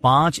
5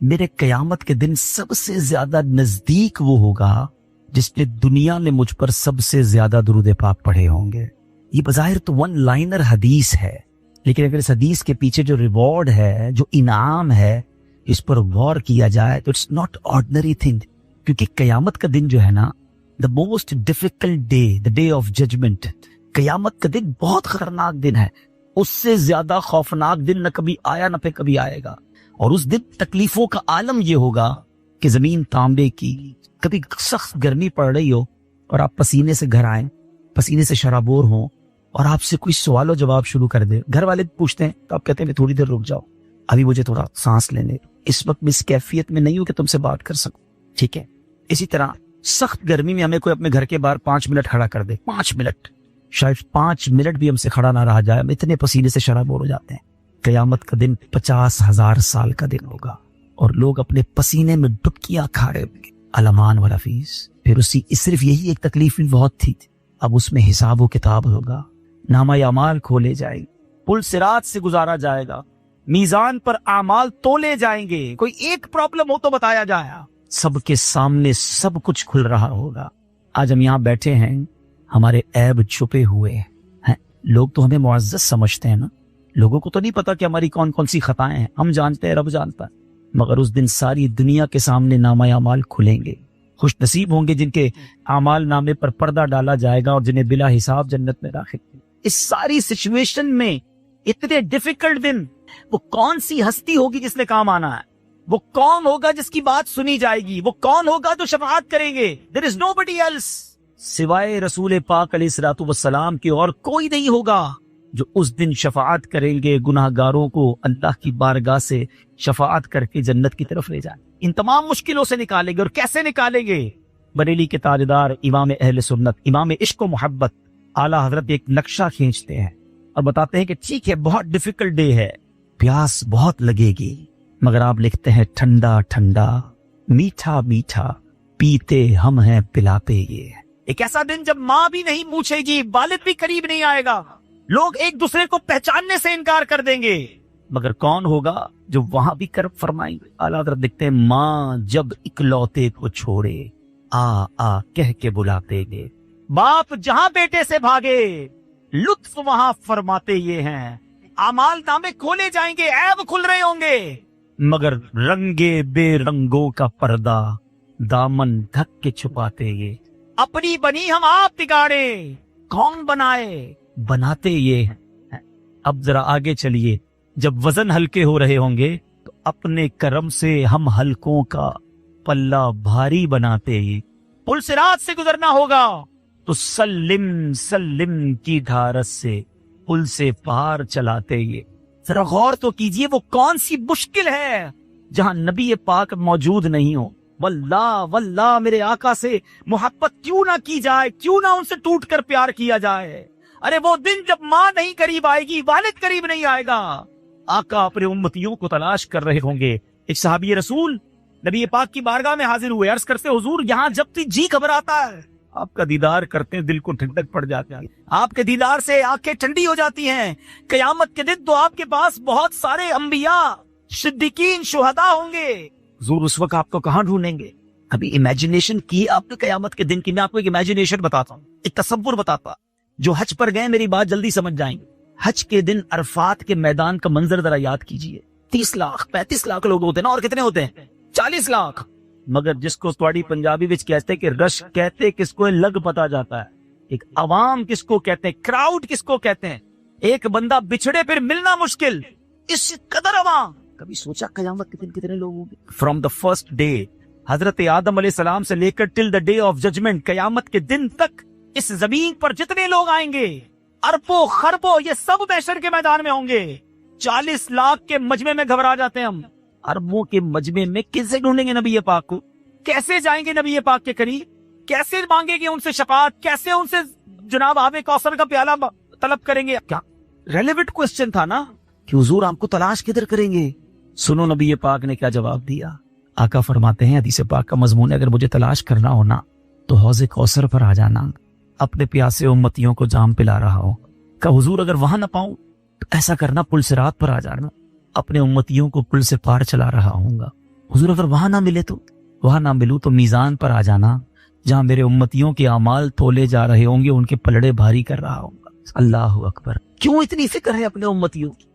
میرے قیامت کے دن سب سے زیادہ نزدیک وہ ہوگا جس نے دنیا میں مجھ پر سب سے زیادہ درود پاک پڑھے ہوں گے. یہ بظاہر تو ون لائنر حدیث ہے، لیکن اگر اس حدیث کے پیچھے جو ریوارڈ ہے، جو انعام ہے، اس پر غور کیا جائے تو اٹس ناٹ آرڈنری تھنگ. کیونکہ قیامت کا دن جو ہے نا، the most difficult day, the day of judgment, قیامت کا دن بہت خطرناک دن ہے. اس سے زیادہ خوفناک دن نہ کبھی آیا نہ پھر کبھی آئے گا. اور اس دن تکلیفوں کا عالم یہ ہوگا کہ زمین تانبے کی، کبھی سخت گرمی پڑ رہی ہو اور آپ پسینے سے گھر آئیں، پسینے سے شرابور ہوں، اور آپ سے کوئی سوال و جواب شروع کر دے. گھر والے پوچھتے ہیں تو آپ کہتے ہیں تھوڑی دیر رک جاؤ، ابھی مجھے تھوڑا سانس لینے، اس وقت میں اس کیفیت میں نہیں ہوں کہ تم سے بات کر سکوں. ٹھیک ہے. اسی طرح سخت گرمی میں ہمیں کوئی اپنے گھر کے باہر 5 منٹ کھڑا کر دے، 5 منٹ، شاید 5 منٹ بھی ہم سے کھڑا نہ رہا جائے، ہم اتنے پسینے سے شرابور ہو جاتے ہیں. قیامت کا دن 50,000 سال کا دن ہوگا، اور لوگ اپنے پسینے میں ڈبکیاں کھا رہے ہوں گے. الامان والا فیس. پھر صرف یہی ایک تکلیف بھی بہت تھی. اب اس میں حساب و کتاب ہوگا، نامہ اعمال کھولے جائیں گے، پل صراط سے گزارا جائے گا، میزان پر اعمال تولے جائیں گے. کوئی ایک پرابلم ہو تو بتایا جائے. سب کے سامنے سب کچھ کھل رہا ہوگا. آج ہم یہاں بیٹھے ہیں، ہمارے عیب چھپے ہوئے ہیں. لوگ تو ہمیں معزز سمجھتے ہیں نا، لوگوں کو تو نہیں پتا کہ ہماری کون کون سی خطائیں ہیں. ہم جانتے ہیں، رب جانتا ہے. مگر اس دن ساری دنیا کے سامنے نامہ اعمال کھلیں گے. خوش نصیب ہوں گے جن کے اعمال نامے پر پردہ ڈالا جائے گا اور جنہیں بلا حساب جنت میں داخل. اس ساری سچویشن میں اتنے ڈیفیکلٹ دن، وہ کون سی ہستی ہوگی جس نے کام آنا ہے؟ وہ کون ہوگا جس کی بات سنی جائے گی؟ وہ کون ہوگا جو شفاعت کریں گے؟ There is nobody else سوائے رسول پاک علیہ الصلوۃ والسلام کے اور کوئی نہیں ہوگا جو اس دن شفاعت کریں گے، گناہ گاروں کو اللہ کی بارگاہ سے شفاعت کر کے جنت کی طرف لے جائیں. ان تمام مشکلوں سے نکالیں گے. اور کیسے نکالیں گے؟ بریلی کے تاجدار امام اہل سنت، امام عشق و محبت اعلیٰ حضرت ایک نقشہ کھینچتے ہیں اور بتاتے ہیں کہ ٹھیک ہے، بہت ڈیفیکلٹ ڈے ہے، پیاس بہت لگے گی، مگر آپ لکھتے ہیں ٹھنڈا ٹھنڈا میٹھا میٹھا پیتے ہم ہیں پلاتے یہ. ایک ایسا دن جب ماں بھی نہیں پوچھے گی، والد بھی قریب نہیں آئے گا، لوگ ایک دوسرے کو پہچاننے سے انکار کر دیں گے. مگر کون ہوگا جو وہاں بھی کرب فرمائیں گے؟ اعلیٰ حضرت دیکھتے ہیں، ماں جب اکلوتے کو چھوڑے آ آ کہہ کے بلاتے گے. باپ جہاں بیٹے سے بھاگے لطف وہاں فرماتے یہ ہیں. اعمال نامے کھولے جائیں گے، عیب کھل رہے ہوں گے، مگر رنگے بے رنگوں کا پردہ دامن ڈھک کے چھپاتے یہ. اپنی بنی ہم آپ بگاڑے، کون بنائے؟ بناتے یہ ہیں. اب ذرا آگے چلیے. جب وزن ہلکے ہو رہے ہوں گے تو اپنے کرم سے ہم ہلکوں کا پلہ بھاری بناتے یہ. پل صراط سے گزرنا ہوگا تو سلم سلم کی دھارس سے پل سے پار چلاتے یہ. ذرا غور تو کیجئے، وہ کون سی مشکل ہے جہاں نبی پاک موجود نہیں ہو. واللہ واللہ میرے آقا سے محبت کیوں نہ کی جائے، کیوں نہ ان سے ٹوٹ کر پیار کیا جائے. ارے وہ دن جب ماں نہیں قریب آئے گی، والد قریب نہیں آئے گا. آقا اپنے امتیوں کو تلاش کر رہے ہوں گے. ایک صحابی رسول نبی پاک کی بارگاہ میں حاضر ہوئے، عرض کرتے حضور یہاں جب بھی جی گھبراتا ہے آپ کا دیدار کرتے ہیں، دل کو ٹھنڈک پڑ جاتی ہے، آپ کے دیدار سے آنکھیں ٹھنڈی ہو جاتی ہیں. قیامت کے دن تو آپ کے پاس بہت سارے انبیاء، صدیقین، شہداء ہوں گے. حضور اس وقت آپ کو کہاں ڈھونڈیں گے؟ ابھی امیجنیشن کی آپ نے قیامت کے دن کی. میں آپ کو ایک امیجنیشن بتاتا ہوں، ایک تصور بتاتا. جو حج پر گئے میری بات جلدی سمجھ جائیں گے. حج کے دن عرفات کے میدان کا منظر ذرا یاد کیجئے. 30 لاکھ 35 لاکھ لوگ ہوتے ہیں نا، اور کتنے ہوتے ہیں؟ 40 لاکھ. مگر جس کو تواڈی پنجابی وچ کہتے کہ رش کہتے کس کو لگ پتا جاتا ہے. ایک عوام کس کو کہتے ہیں، کراؤڈ کس کو کہتے ہیں. ایک بندہ بچھڑے پھر ملنا مشکل، اس قدر عوام. کبھی سوچا قیامت کے دن کتنے لوگ ہوں گے؟ فرام دا فرسٹ ڈے، حضرت آدم علیہ السلام سے لے کر ٹل دا ڈے آف ججمنٹ، قیامت کے دن تک اس زمین پر جتنے لوگ آئیں گے، اربوں خربوں، یہ سب محشر کے میدان میں ہوں گے. 40 لاکھ کے مجمع میں گھبرا جاتے ہیں ہم. اربوں کے مجمع میں کیسے ڈھونڈیں گے نبی پاک کو؟ کیسے جائیں گے نبی پاک کے قریب؟ کیسے مانگیں گے ان سے شفاعت؟ کیسے ان سے جناب آب کوثر کا پیالہ طلب کریں گے؟ کیا ریلیونٹ کوسچن تھا نا کہ حضور آپ کو تلاش کدھر کریں گے. سنو نبی پاک نے کیا جواب دیا. آقا فرماتے ہیں، حدیث پاک کا مضمون ہے، اگر مجھے تلاش کرنا ہونا تو حوض کوثر پر آ جانا، اپنے پیاسے امتیوں کو جام پلا رہا ہو. کہ حضور اگر وہاں نہ پاؤں تو ایسا کرنا، پل صراط پر آ جانا، اپنے امتیوں کو پل سے پار چلا رہا ہوں گا. حضور اگر وہاں نہ ملے تو وہاں نہ ملوں تو میزان پر آ جانا جہاں میرے امتیوں کے اعمال تولے جا رہے ہوں گے، ان کے پلڑے بھاری کر رہا ہوں گا۔ اللہ اکبر، کیوں اتنی فکر ہے اپنے امتیوں کی؟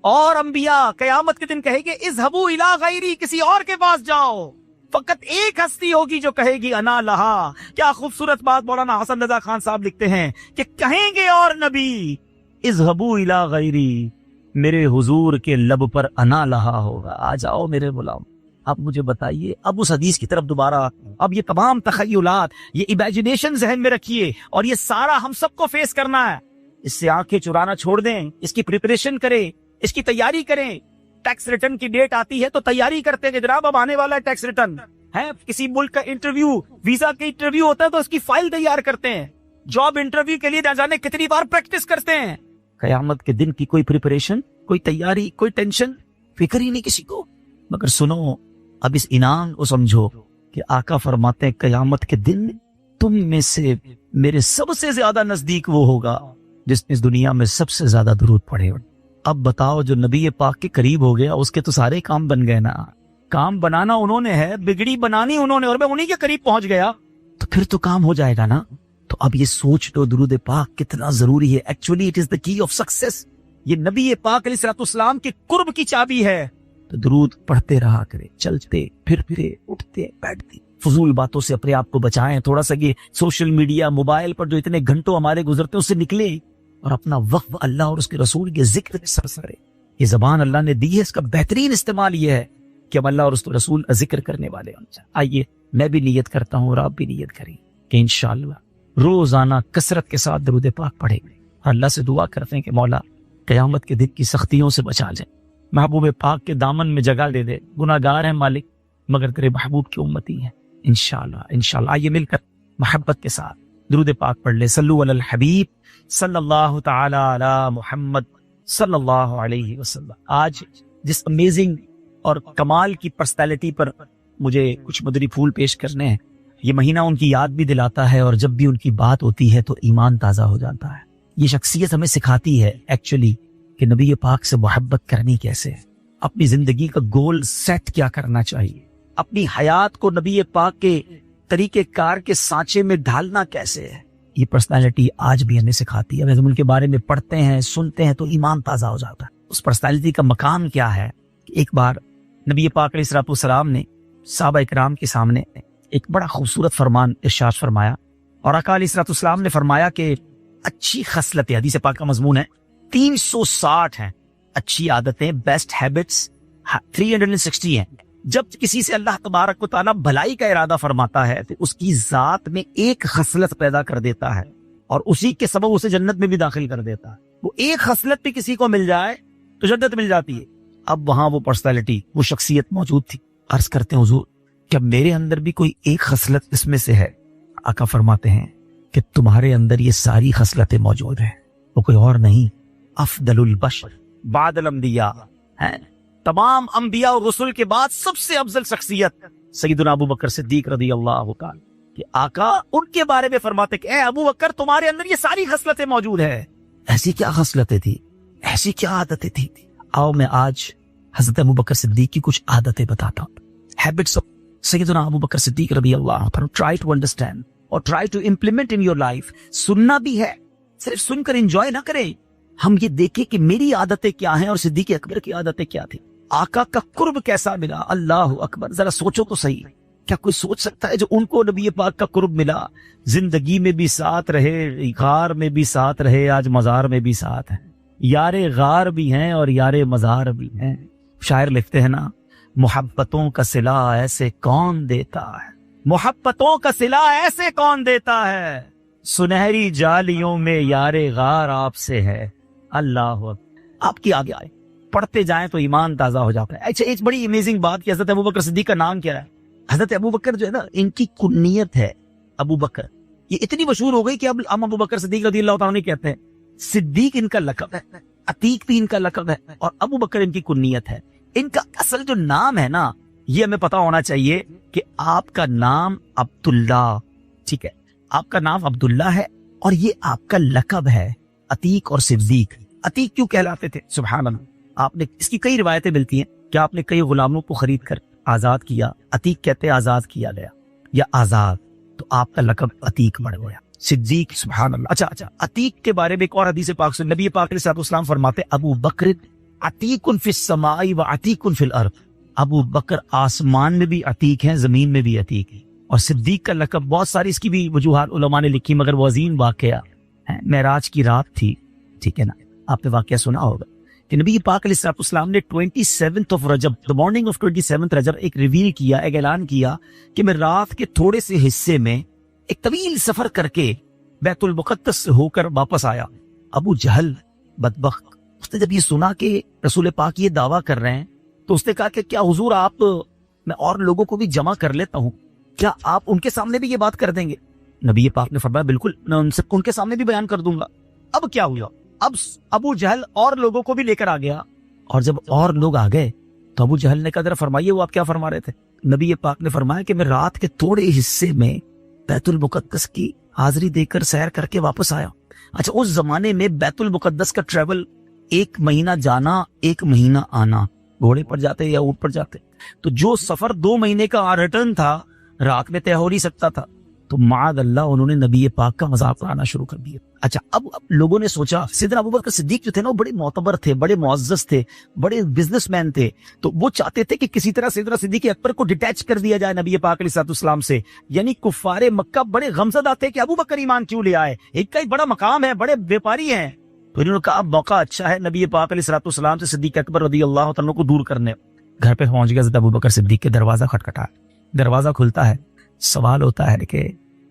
اور انبیاء قیامت کے دن کہے گے اذهبوا الی غیری، کسی اور کے پاس جاؤ، فقط ایک ہستی ہوگی جو کہے گی انا لہا۔ کیا خوبصورت بات مولانا حسن رضا خان صاحب لکھتے ہیں کہ کہیں گے اور نبی اذهبوا الی غیری، میرے حضور کے لب پر انا لہا ہوگا، آ جاؤ میرے غلام۔ اب مجھے بتائیے، اب اس حدیث کی طرف دوبارہ، اب یہ تمام تخیلات، یہ امیجنیشن ذہن میں رکھیے، اور یہ سارا ہم سب کو فیس کرنا ہے۔ اس سے آنکھیں چرانا چھوڑ دیں، اس کی پریپریشن کریں، اس کی تیاری کریں۔ ٹیکس ریٹرن کی ڈیٹ آتی ہے تو تیاری کرتے ہیں کہ جناب اب آنے والا ہے ٹیکس ریٹرن ہے، کسی ملک کا انٹرویو، ویزا کا انٹرویو ہوتا ہے تو اس کی فائل تیار کرتے ہیں، جاب انٹرویو کے لیے نہ جانے کتنی بار پریکٹس کرتے ہیں۔ قیامت کے دن کی کوئی پریپریشن، کوئی تیاری، کوئی ٹینشن، فکر ہی نہیں کسی کو۔ مگر سنو، اب اس انعام کو سمجھو کہ آقا فرماتے ہیں قیامت کے دن تم میں سے میرے سب سے زیادہ نزدیک وہ ہوگا جس نے اس دنیا میں سب سے زیادہ درود پڑھے۔ اب بتاؤ، جو نبی پاک کے قریب ہو گیا اس کے تو سارے کام بن گئے نا۔ کام بنانا انہوں نے ہے، بگڑی بنانی انہوں نے، اور میں انہی کے قریب پہنچ گیا تو پھر تو کام ہو جائے گا نا۔ تو اب یہ سوچ لو درود پاک کتنا ضروری ہے۔ ایکچولی اٹ از دا کی آف سکسیس۔ یہ نبی پاک علیہ الصلوۃ والسلام کے قرب کی چابی ہے۔ تو درود پڑھتے رہا کرے، چلتے پھرتے اٹھتے بیٹھتے، فضول باتوں سے اپنے آپ کو بچائیں۔ تھوڑا سا یہ سوشل میڈیا، موبائل پر جو اتنے گھنٹوں ہمارے گزرتے ہیں اس سے نکلے، اور اپنا وقت اللہ اور اس کے رسول کے ذکر میں صرف کرے۔ یہ زبان اللہ نے دی ہے، اس کا بہترین استعمال یہ ہے کہ ہم اللہ اور اس کے رسول کا ذکر کرنے والے ہوں۔ آئیے میں بھی نیت کرتا ہوں اور آپ بھی نیت کریں کہ انشاءاللہ روزانہ کثرت کے ساتھ درود پاک پڑھیں گے، اور اللہ سے دعا کرتے ہیں کہ مولا قیامت کے دن کی سختیوں سے بچا لیں، محبوب پاک کے دامن میں جگہ دے دے۔ گناہ گار ہیں مالک، مگر تیرے محبوب کی امتی ہیں۔ انشاءاللہ آئیے مل کر محبت کے ساتھ درود پاک پڑھ لے۔ صلو علی الحبیب صلی اللہ تعالی علی محمد صلی اللہ علیہ وسلم۔ آج جس امیزنگ اور کمال کی پرسنالٹی پر مجھے کچھ مدری پھول پیش کرنے ہیں، یہ مہینہ ان کی یاد بھی دلاتا ہے، اور جب بھی ان کی بات ہوتی ہے تو ایمان تازہ ہو جاتا ہے۔ یہ شخصیت ہمیں سکھاتی ہے ایکچولی کہ نبی پاک سے محبت کرنی کیسے ہے، اپنی زندگی کا گول سیٹ کیا کرنا چاہیے، اپنی حیات کو نبی پاک کے طریقہ کار کے سانچے میں ڈھالنا کیسے ہے۔ یہ پرسنالٹی آج بھی ہمیں سکھاتی ہے۔ ہم ان کے بارے میں پڑھتے ہیں، سنتے ہیں تو ایمان تازہ ہو جاتا ہے۔ اس پرسنالٹی کا مقام کیا ہے کہ ایک بار نبی پاک علیہ الصلوۃ والسلام نے صحابہ اکرام کے سامنے ایک بڑا خوبصورت فرمان ارشاد فرمایا، اور آقا علیہ الصلوۃ والسلام نے فرمایا کہ اچھی خصلتیں، حدیث پاک کا مضمون ہے، 360 ہیں اچھی عادتیں، بیسٹ ہیبٹس 360 ہیں۔ جب کسی سے اللہ تبارک و تعالیٰ بھلائی کا ارادہ فرماتا ہے تو اس کی ذات میں ایک خصلت پیدا کر دیتا ہے، اور اسی کے سبب اسے جنت میں بھی داخل کر دیتا ہے۔ وہ ایک خصلت بھی کسی کو مل جائے تو جنت مل جاتی ہے۔ اب وہاں وہ پرسنالٹی، وہ شخصیت موجود تھی۔ عرض کرتے ہیں حضور کہ میرے اندر بھی کوئی ایک خصلت اس میں سے ہے؟ آقا فرماتے ہیں کہ تمہارے اندر یہ ساری خصلتیں موجود ہیں، وہ کوئی اور نہیں، افضل البشر بعد الانبیاء ہیں۔ تمام انبیاء اور رسول کے بعد سب سے افضل شخصیت سیدنا ابو بکر صدیق رضی اللہ تعالی، کہ آقا ان کے بارے میں فرماتے کہ اے ابو بکر تمہارے اندر یہ ساری خصلتیں موجود ہیں۔ ایسی کیا خصلتیں تھی، ایسی کیا عادتیں تھی؟ آؤ میں آج حضرت ابو بکر صدیق کی کچھ عادتیں بتاتا ہوں، ہیبٹس آف سیدنا ابو بکر صدیق رضی اللہ عنہ۔ ٹرائی ٹو انڈرسٹینڈ اور try to implement in your life. سننا بھی ہے، صرف سن کر انجوائے نہ کریں، ہم یہ دیکھیں کہ میری عادتیں کیا ہیں اور صدیق اکبر کی عادتیں کیا تھی۔ آقا کا قرب کیسا ملا، اللہ اکبر، ذرا سوچو تو صحیح، کیا کوئی سوچ سکتا ہے جو ان کو نبی پاک کا قرب ملا، زندگی میں بھی ساتھ رہے، غار میں بھی ساتھ رہے، آج مزار میں بھی ساتھ ہیں، یار غار بھی ہیں اور یار مزار بھی ہیں۔ شاعر لکھتے ہیں نا، محبتوں کا صلہ ایسے کون دیتا ہے، محبتوں کا صلہ ایسے کون دیتا ہے، سنہری جالیوں میں یار غار آپ سے ہے، اللہ اکبر۔ آپ کی آگے آئے پڑھتے جائیں تو ایمان تازہ ہو جاتا ہے۔ اچھا ایک بڑی امیزنگ بات کہ حضرت ابوبکر صدیق کا نام کیا ہے؟ حضرت ابوبکر جو ہے نا، ان کی کنیت ہے ابو بکر، یہ اتنی مشہور ہو گئی کہ اب ہم ابو بکر صدیق رضی اللہ تعالیٰ عنہ کہتے ہیں۔ صدیق ان کا لقب ہے، عتیق بھی ان کا لقب ہے، اور ابو بکر ان کی کنیت ہے۔ ان کا اصل جو نام ہے نا، یہ ہمیں پتا ہونا چاہیے کہ آپ کا نام عبداللہ، ٹھیک ہے، آپ کا نام عبداللہ ہے، اور یہ آپ کا لقب ہے عتیق اور صدیق۔ عتیق کیوں کہلاتے تھے؟ سبحان اللہ، آپ نے اس کی کئی روایتیں ملتی ہیں کہ آپ نے کئی غلاموں کو خرید کر آزاد کیا، عتیق کہتے ہیں آزاد کیا گیا یا آزاد، تو آپ کا لقب عتیق بڑھ گیا، صدیق، سبحان اللہ۔ اچھا عتیق کے بارے میں ایک اور حدیث پاک سے نبی پاک علیہ السلام فرماتے ابو بکر عتیق فی السماء و عتیق فی الارض، ابو بکر آسمان میں بھی عتیق ہیں، زمین میں بھی عتیق ہیں۔ اور صدیق کا لقب بہت ساری اس کی بھی وجوہات علماء نے لکھی، مگر وہ عظیم واقعہ ہے، معراج کی رات تھی، ٹھیک ہے نا، آپ نے واقعہ سنا ہوگا کہ نبی پاک علیہ السلام نے 27 رجب، the morning of 27 رجب ایک ریویل کیا، ایک اعلان کیا کہ میں رات کے تھوڑے سے حصے میں ایک طویل سفر کر کے بیت المقدس سے ہو کر واپس آیا۔ ابو جہل بدبخت، اس نے جب یہ سنا کہ رسول پاک یہ دعویٰ کر رہے ہیں تو اس نے کہا کہ کیا حضور آپ، میں اور لوگوں کو بھی جمع کر لیتا ہوں، کیا آپ ان کے سامنے بھی یہ بات کر دیں گے؟ نبی پاک نے فرمایا بالکل، میں ان کے سامنے بھی بیان کر دوں گا۔ اب کیا ہوا؟ اب ابو جہل اور لوگوں کو بھی لے کر آ گیا، اور جب اور لوگ آ گئے تو ابو جہل نے کہا ذرا فرمائیے وہ آپ کیا فرما رہے تھے؟ نبی پاک نے فرمایا کہ میں رات کے تھوڑے حصے میں بیت المقدس کی حاضری دے کر سیر کر کے واپس آیا۔ اچھا، اس زمانے میں بیت المقدس کا ٹریول 1 مہینہ جانا 1 مہینہ آنا، گھوڑے پر جاتے یا اونٹ پر جاتے، تو جو سفر 2 مہینے کا ریٹرن تھا رات میں طے ہو نہیں سکتا تھا، تو معاذ اللہ انہوں نے نبی پاک کا مذاق اڑانا شروع کر دیا۔ اچھا، اب لوگوں نے سوچا سیدنا ابوبکر صدیق جو تھے نا، وہ بڑے معتبر تھے، بڑے معزز تھے، بڑے بزنس مین تھے، تو وہ چاہتے تھے کہ کسی طرح سیدنا صدیق اکبر کو ڈیٹیچ کر دیا جائے نبی پاک علیہ السلام سے۔ یعنی کفار مکہ بڑے غمزدہ تھے کہ ابوبکر ایمان کیوں لے آئے، ایک کا ایک بڑا مقام ہے، بڑے بیپاری ہیں، تو انہوں نے کہا اب موقع اچھا ہے نبی پاک علیہ السلام سے صدیق اکبر رضی اللہ عنہ کو دور کرنے۔ گھر پہ پہنچ گیا حضرت ابوبکر صدیق کے، دروازہ کھٹکھٹایا، دروازہ کھلتا ہے، سوال ہوتا ہے کہ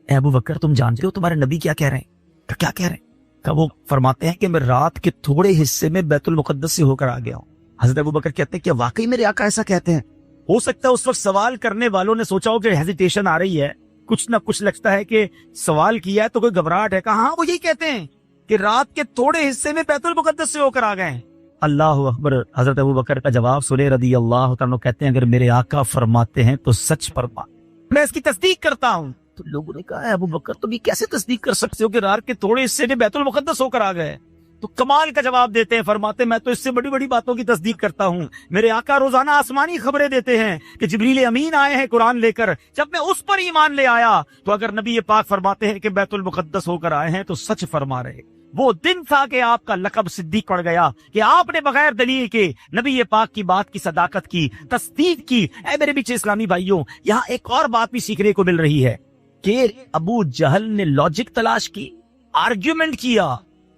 اے ابو بکر تم جانتے ہو تمہارے نبی کیا کہہ رہے ہیں؟ کیا کہہ رہے ہیں؟ کہ وہ فرماتے ہیں کہ میں رات کے تھوڑے حصے میں بیت المقدس سے ہو کر آ گیا ہوں۔ حضرت ابو بکر کہتے ہیں کہ واقعی میرے آقا ایسا کہتے ہیں؟ ہو سکتا ہے اس وقت سوال کرنے والوں نے سوچا ہو کہ ہیزیٹیشن آ رہی ہے، کچھ نہ کچھ لگتا ہے کہ سوال کیا ہے تو کوئی گھبراہٹ ہے، کہا ہاں وہ یہی کہتے ہیں کہ رات کے تھوڑے حصے میں بیت المقدس سے ہو کر آ گئے ہیں۔ اللہ اکبر۔ حضرت ابو بکر کا جواب سنے رضی اللہ عنہ، کہتے ہیں اگر میرے آقا فرماتے ہیں تو سچ فرما، میں اس کی تصدیق کرتا ہوں۔ تو لوگوں نے کہا ابو بکر تم یہ کیسے تصدیق کر سکتے ہو کہ رات کے تھوڑے حصے میں بیت المقدس ہو کر آ گئے؟ تو کمال کا جواب دیتے ہیں، فرماتے میں تو اس سے بڑی بڑی باتوں کی تصدیق کرتا ہوں، میرے آقا روزانہ آسمانی خبریں دیتے ہیں کہ جبریل امین آئے ہیں قرآن لے کر، جب میں اس پر ایمان لے آیا تو اگر نبی پاک فرماتے ہیں کہ بیت المقدس ہو کر آئے ہیں تو سچ فرما رہے۔ وہ دن تھا کہ آپ کا لقب صدیق پڑ گیا، کہ آپ نے بغیر دلیل کے نبی پاک کی بات کی صداقت کی، تصدیق کی۔ اے میرے پیچھے اسلامی بھائیوں، یہاں ایک اور بات بھی سیکھنے کو مل رہی ہے کہ ابو جہل نے لاجک تلاش کی، آرگیومنٹ کیا،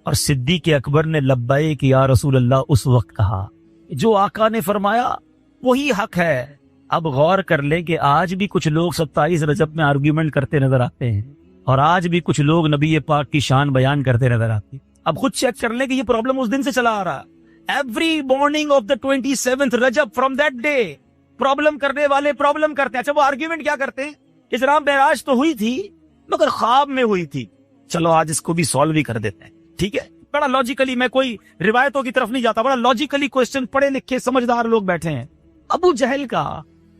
اور صدیق اکبر نے لبیک یا رسول اللہ اس وقت کہا۔ جو آقا نے فرمایا وہی حق ہے۔ اب غور کر لیں کہ آج بھی کچھ لوگ 27 رجب میں آرگیومنٹ کرتے نظر آتے ہیں، اور آج بھی کچھ لوگ نبی پاک کی شان بیان کرتے نظر آتے ہیں۔ اب خود چیک کر لیں کہ یہ پرابلم اس دن سے چلا آ رہا ہے۔ Every morning of the 27 Rajab from that day problem کرنے والے پرابلم کرتے ہیں۔ اچھا، وہ آرگیومنٹ کیا کرتے ہیں کہ جناب معراج تو ہوئی تھی مگر خواب میں ہوئی تھی، چلو آج اس کو بھی سالو بھی کر دیتے ہیں، ٹھیک ہے؟ بڑا لاجیکلی، میں کوئی روایتوں کی طرف نہیں جاتا، بڑا لاجیکلی کوسچن، پڑھے لکھے سمجھدار لوگ بیٹھے ہیں۔ ابو جہل کا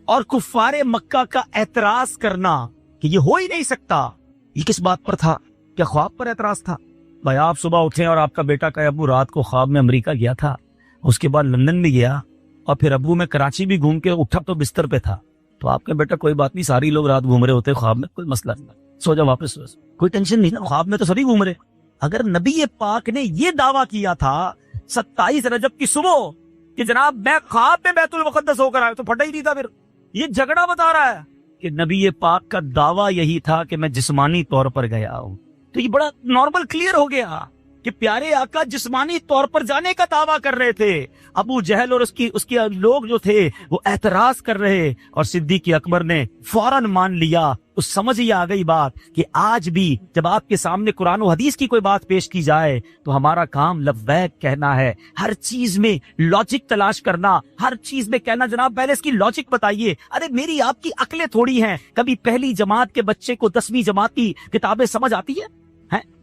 اور کفار مکہ کا اعتراض کرنا کہ یہ ہو ہی نہیں سکتا، یہ کس بات پر تھا؟ کیا خواب پر اعتراض تھا؟ بھائی آپ صبح اٹھے اور آپ کا بیٹا کہ ابو رات کو خواب میں امریکہ گیا تھا، اس کے بعد لندن بھی گیا، اور پھر ابو میں کراچی بھی گھوم کے اٹھا تو بستر پہ تھا، تو آپ کا بیٹا کوئی بات نہیں، ساری لوگ رات گھوم رہے ہوتے خواب میں، کوئی مسئلہ نہیں، سو جا واپس، کوئی ٹینشن نہیں نا، خواب میں تو سبھی گھوم رہے۔ اگر نبی پاک نے یہ دعویٰ کیا تھا 27 رجب کی صبح کہ جناب میں خواب میں بیت المقدس ہو کر آیا، تو پھٹا ہی نہیں تھا۔ پھر یہ جھگڑا بتا رہا ہے کہ نبی پاک کا دعویٰ یہی تھا کہ میں جسمانی طور پر گیا ہوں، تو یہ بڑا نارمل کلیئر ہو گیا کہ پیارے آقا جسمانی طور پر جانے کا دعویٰ کر رہے تھے۔ ابو جہل اور اس کے لوگ جو تھے وہ اعتراض کر رہے، اور صدیق اکبر نے فوراً مان لیا۔ تو سمجھ ہی آ گئی بات کہ آج بھی جب آپ کے سامنے قرآن و حدیث کی کوئی بات پیش کی جائے تو ہمارا کام لبیک کہنا ہے، ہر چیز میں لاجک تلاش کرنا، ہر چیز میں کہنا جناب پہلے اس کی لاجک بتائیے۔ ارے میری آپ کی عقلیں تھوڑی ہیں، کبھی پہلی جماعت کے بچے کو 10ویں جماعت کی کتابیں سمجھ آتی ہے؟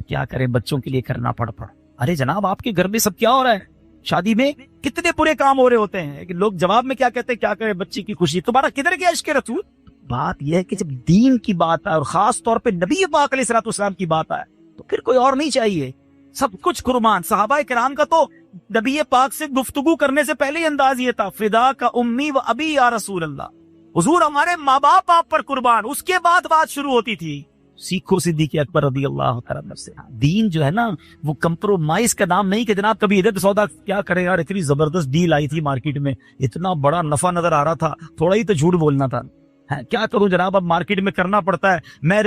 کیا کریں بچوں کے لیے کرنا پڑ ارے جناب آپ کے گھر میں سب کیا ہو رہا ہے؟ شادی میں کتنے برے کام ہو رہے ہوتے ہیں کہ لوگ جواب میں کیا کہتے ہیں, کیا کرے بچی کی خوشی, تمہارا کدھر گیا عشق رسول؟ بات یہ ہے کہ جب دین کی بات آئے اور خاص طور پہ نبی پاک علیہ الصلوۃ والسلام کی بات آئے تو پھر کوئی اور نہیں چاہیے, سب کچھ قربان. صحابہ کرام کا تو نبی پاک سے گفتگو کرنے سے پہلے ہی انداز یہ تھا, فدا کا امی و ابی یا رسول اللہ, حضور ہمارے ماں باپ آپ پر قربان. اس کے بعد بات شروع ہوتی تھی سیکھو صدیق اکبر رضی اللہ تعالیٰ سے. دین جو ہے نا وہ کمپرومائز کا نام نہیں کہ جناب کبھی ادھر سودا کیا کرے یار, اتنی زبردست ڈیل آئی تھی مارکیٹ میں, اتنا بڑا نفع نظر آ رہا تھا, تھوڑا ہی تو جھوٹ بولنا تھا. کیا کروں جناب, اب مارکیٹ میں کرنا پڑتا ہے. میں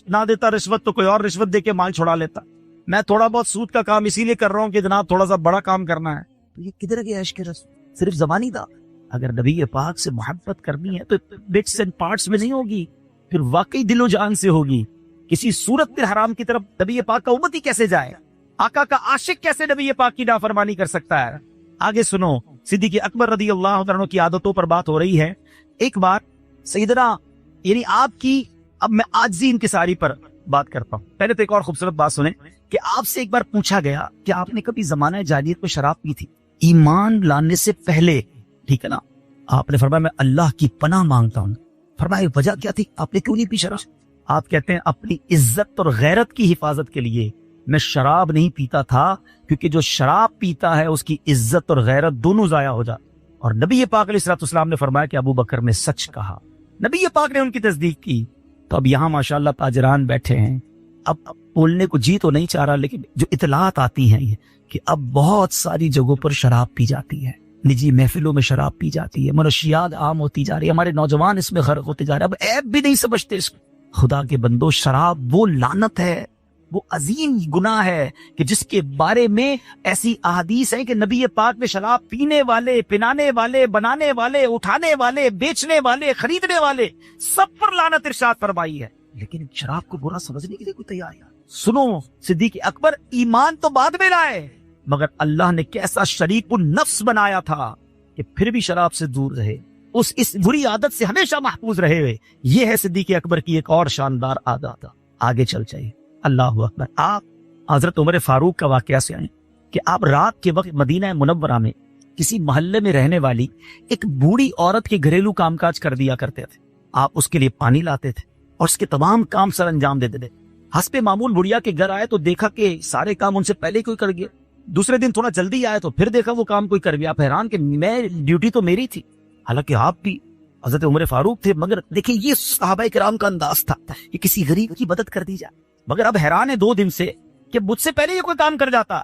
نہ دیتا رشوت تو کوئی اور رشوت دے کے مال چھڑا لیتا. میں تھوڑا بہت سود کا کام اسی لیے کر رہا ہوں کہ جناب تھوڑا سا بڑا کام کرنا ہے. تو یہ کدھر گیا عشق رسول؟ صرف زبانی تھا. اگر نبی پاک سے محبت کرنی ہے تو بٹس اینڈ پارٹس میں نہیں ہوگی, پھر واقعی دل و جان سے ہوگی. کسی صورت میں حرام کی طرف نبی پاک کا امتی کیسے جائے؟ آقا کا عاشق کیسے نبی پاک کی نافرمانی کر سکتا ہے؟ آگے سنو, صدیق اکبر رضی اللہ عنہ کی عادتوں پر بات ہو رہی ہے. ایک بار سیدنا یعنی آپ کی, اب میں عاجزی انکساری پر بات کرتا ہوں. پہلے تو ایک اور خوبصورت بات سنیں کہ آپ سے ایک بار پوچھا گیا کہ آپ نے کبھی زمانہ جاہلیت میں شراب پی تھی ایمان لانے سے پہلے, ٹھیک ہے نا؟ آپ نے فرمایا میں اللہ کی پناہ مانگتا ہوں. فرمایا وجہ کیا تھی, آپ نے کیوں نہیں پی شراب؟ آپ کہتے ہیں اپنی عزت اور غیرت کی حفاظت کے لیے میں شراب نہیں پیتا تھا, کیونکہ جو شراب پیتا ہے اس کی عزت اور غیرت دونوں ضائع ہو جاتی. اور نبی پاک علیہ الصلوۃ والسلام نے فرمایا کہ ابو بکر نے سچ کہا. نبی پاک نے ان کی تصدیق کی. تو اب یہاں ماشاءاللہ تاجران بیٹھے ہیں, اب بولنے کو جی تو نہیں چاہ رہا, لیکن جو اطلاعات آتی ہیں یہ کہ اب بہت ساری جگہوں پر شراب پی جاتی ہے, نجی محفلوں میں شراب پی جاتی ہے, منشیات عام ہوتی جا رہی ہے, ہمارے نوجوان اس میں غرق ہوتے جا رہے ہیں, اب عیب بھی نہیں سمجھتے اس کو. خدا کے بندو, شراب وہ لعنت ہے, وہ عظیم گناہ ہے کہ جس کے بارے میں ایسی احادیث ہیں کہ نبی پاک نے شراب پینے والے, پنانے والے, بنانے والے, اٹھانے والے, بیچنے والے, خریدنے والے سب پر لعنت ارشاد فرمائی ہے. لیکن شراب کو برا سمجھنے کے لیے کوئی تیار ہے؟ سنو, صدیق اکبر ایمان تو بعد میں لائے, مگر اللہ نے کیسا شریک النفس بنایا تھا کہ پھر بھی شراب سے دور رہے, اس بری عادت سے ہمیشہ محفوظ رہے ہوئے. یہ ہے صدیق اکبر کی ایک اور شاندار عادت. آگے چل چاہیے. اللہ اکبر. آپ حضرت عمر فاروق کا واقعہ سے آئیں کہ آپ رات کے وقت مدینہ منورہ میں کسی محلے میں رہنے والی ایک بوڑھی عورت کے گھریلو کام کاج کر دیا کرتے تھے. آپ اس کے لیے پانی لاتے تھے اور اس کے تمام کام سر انجام دیتے تھے. حسب معمول بڑھیا کے گھر آئے تو دیکھا کہ سارے کام ان سے پہلے کوئی کر گیا. دوسرے دن تھوڑا جلدی آئے تو پھر دیکھا وہ کام کوئی کر گیا. آپ حیران کہ میں ڈیوٹی تو میری تھی, حالانکہ آپ بھی حضرت عمر فاروق تھے, مگر دیکھیں یہ صحابہ کرام کا انداز تھا کہ کسی غریب کی مدد کر دی جائے. مگر اب حیران ہے 2 دن سے کہ مجھ سے پہلے یہ کوئی کام کر جاتا.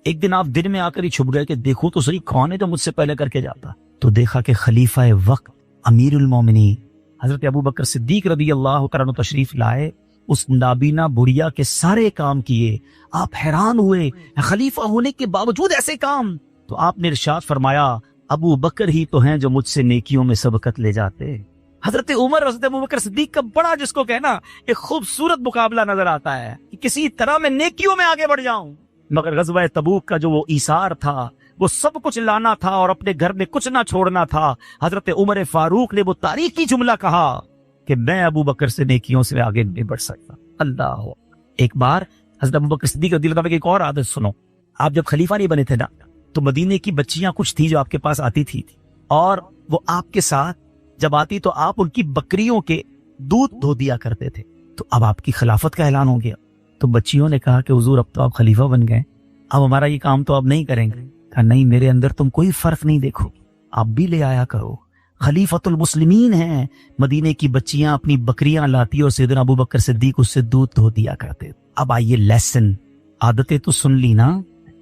ایک دن آپ دن میں آ کر ہی چھپ گئے کہ دیکھو تو صحیح کون ہے جو مجھ سے پہلے کر کے جاتا. تو دیکھا کہ خلیفہ وقت امیر المومنین حضرت ابو بکر صدیق رضی اللہ عنہ تشریف لائے, اس نابینا بڑھیا کے سارے کام کیے. آپ حیران ہوئے, خلیفہ ہونے کے باوجود ایسے کام. تو آپ نے ارشاد فرمایا ابو بکر ہی تو ہیں جو مجھ سے نیکیوں میں سبقت لے جاتے. حضرت عمر حضرت ابو بکر صدیق کا بڑا جس کو کہنا ایک خوبصورت مقابلہ نظر آتا ہے کہ کسی طرح میں نیکیوں میں آگے بڑھ جاؤں. مگر غزوہ تبوک کا جو وہ ایثار تھا, وہ سب کچھ لانا تھا اور اپنے گھر میں کچھ نہ چھوڑنا تھا. حضرت عمر فاروق نے وہ تاریخی جملہ کہا کہ میں ابو بکر سے نیکیوں سے آگے نہیں بڑھ سکتا. اللہ. ایک بار حضرت ابو بکر صدیق رضی اللہ عنہ کی ایک اور عادت سنو. آپ جب خلیفہ نہیں بنے تھے نا تو مدینے کی بچیاں کچھ تھی جو آپ کے پاس آتی تھی اور وہ آپ کے ساتھ جب آتی تو آپ ان کی بکریوں کے دودھ دھو دیا کرتے تھے. تو اب آپ کی خلافت کا اعلان ہو گیا. تو بچیوں نے کہا کہ حضور اب تو آپ خلیفہ بن گئے, اب ہمارا یہ کام تو اب نہیں کریں گے. کہا نہیں, میرے اندر تم کوئی فرق نہیں دیکھو, آپ بھی لے آیا کرو. خلیفۃ المسلمین ہیں. مدینے کی بچیاں اپنی بکریاں لاتی اور سیدنا ابو بکر صدیق اس سے دودھ دھو دیا کرتے. اب آئیے لیسن, عادتیں تو سن لی نا.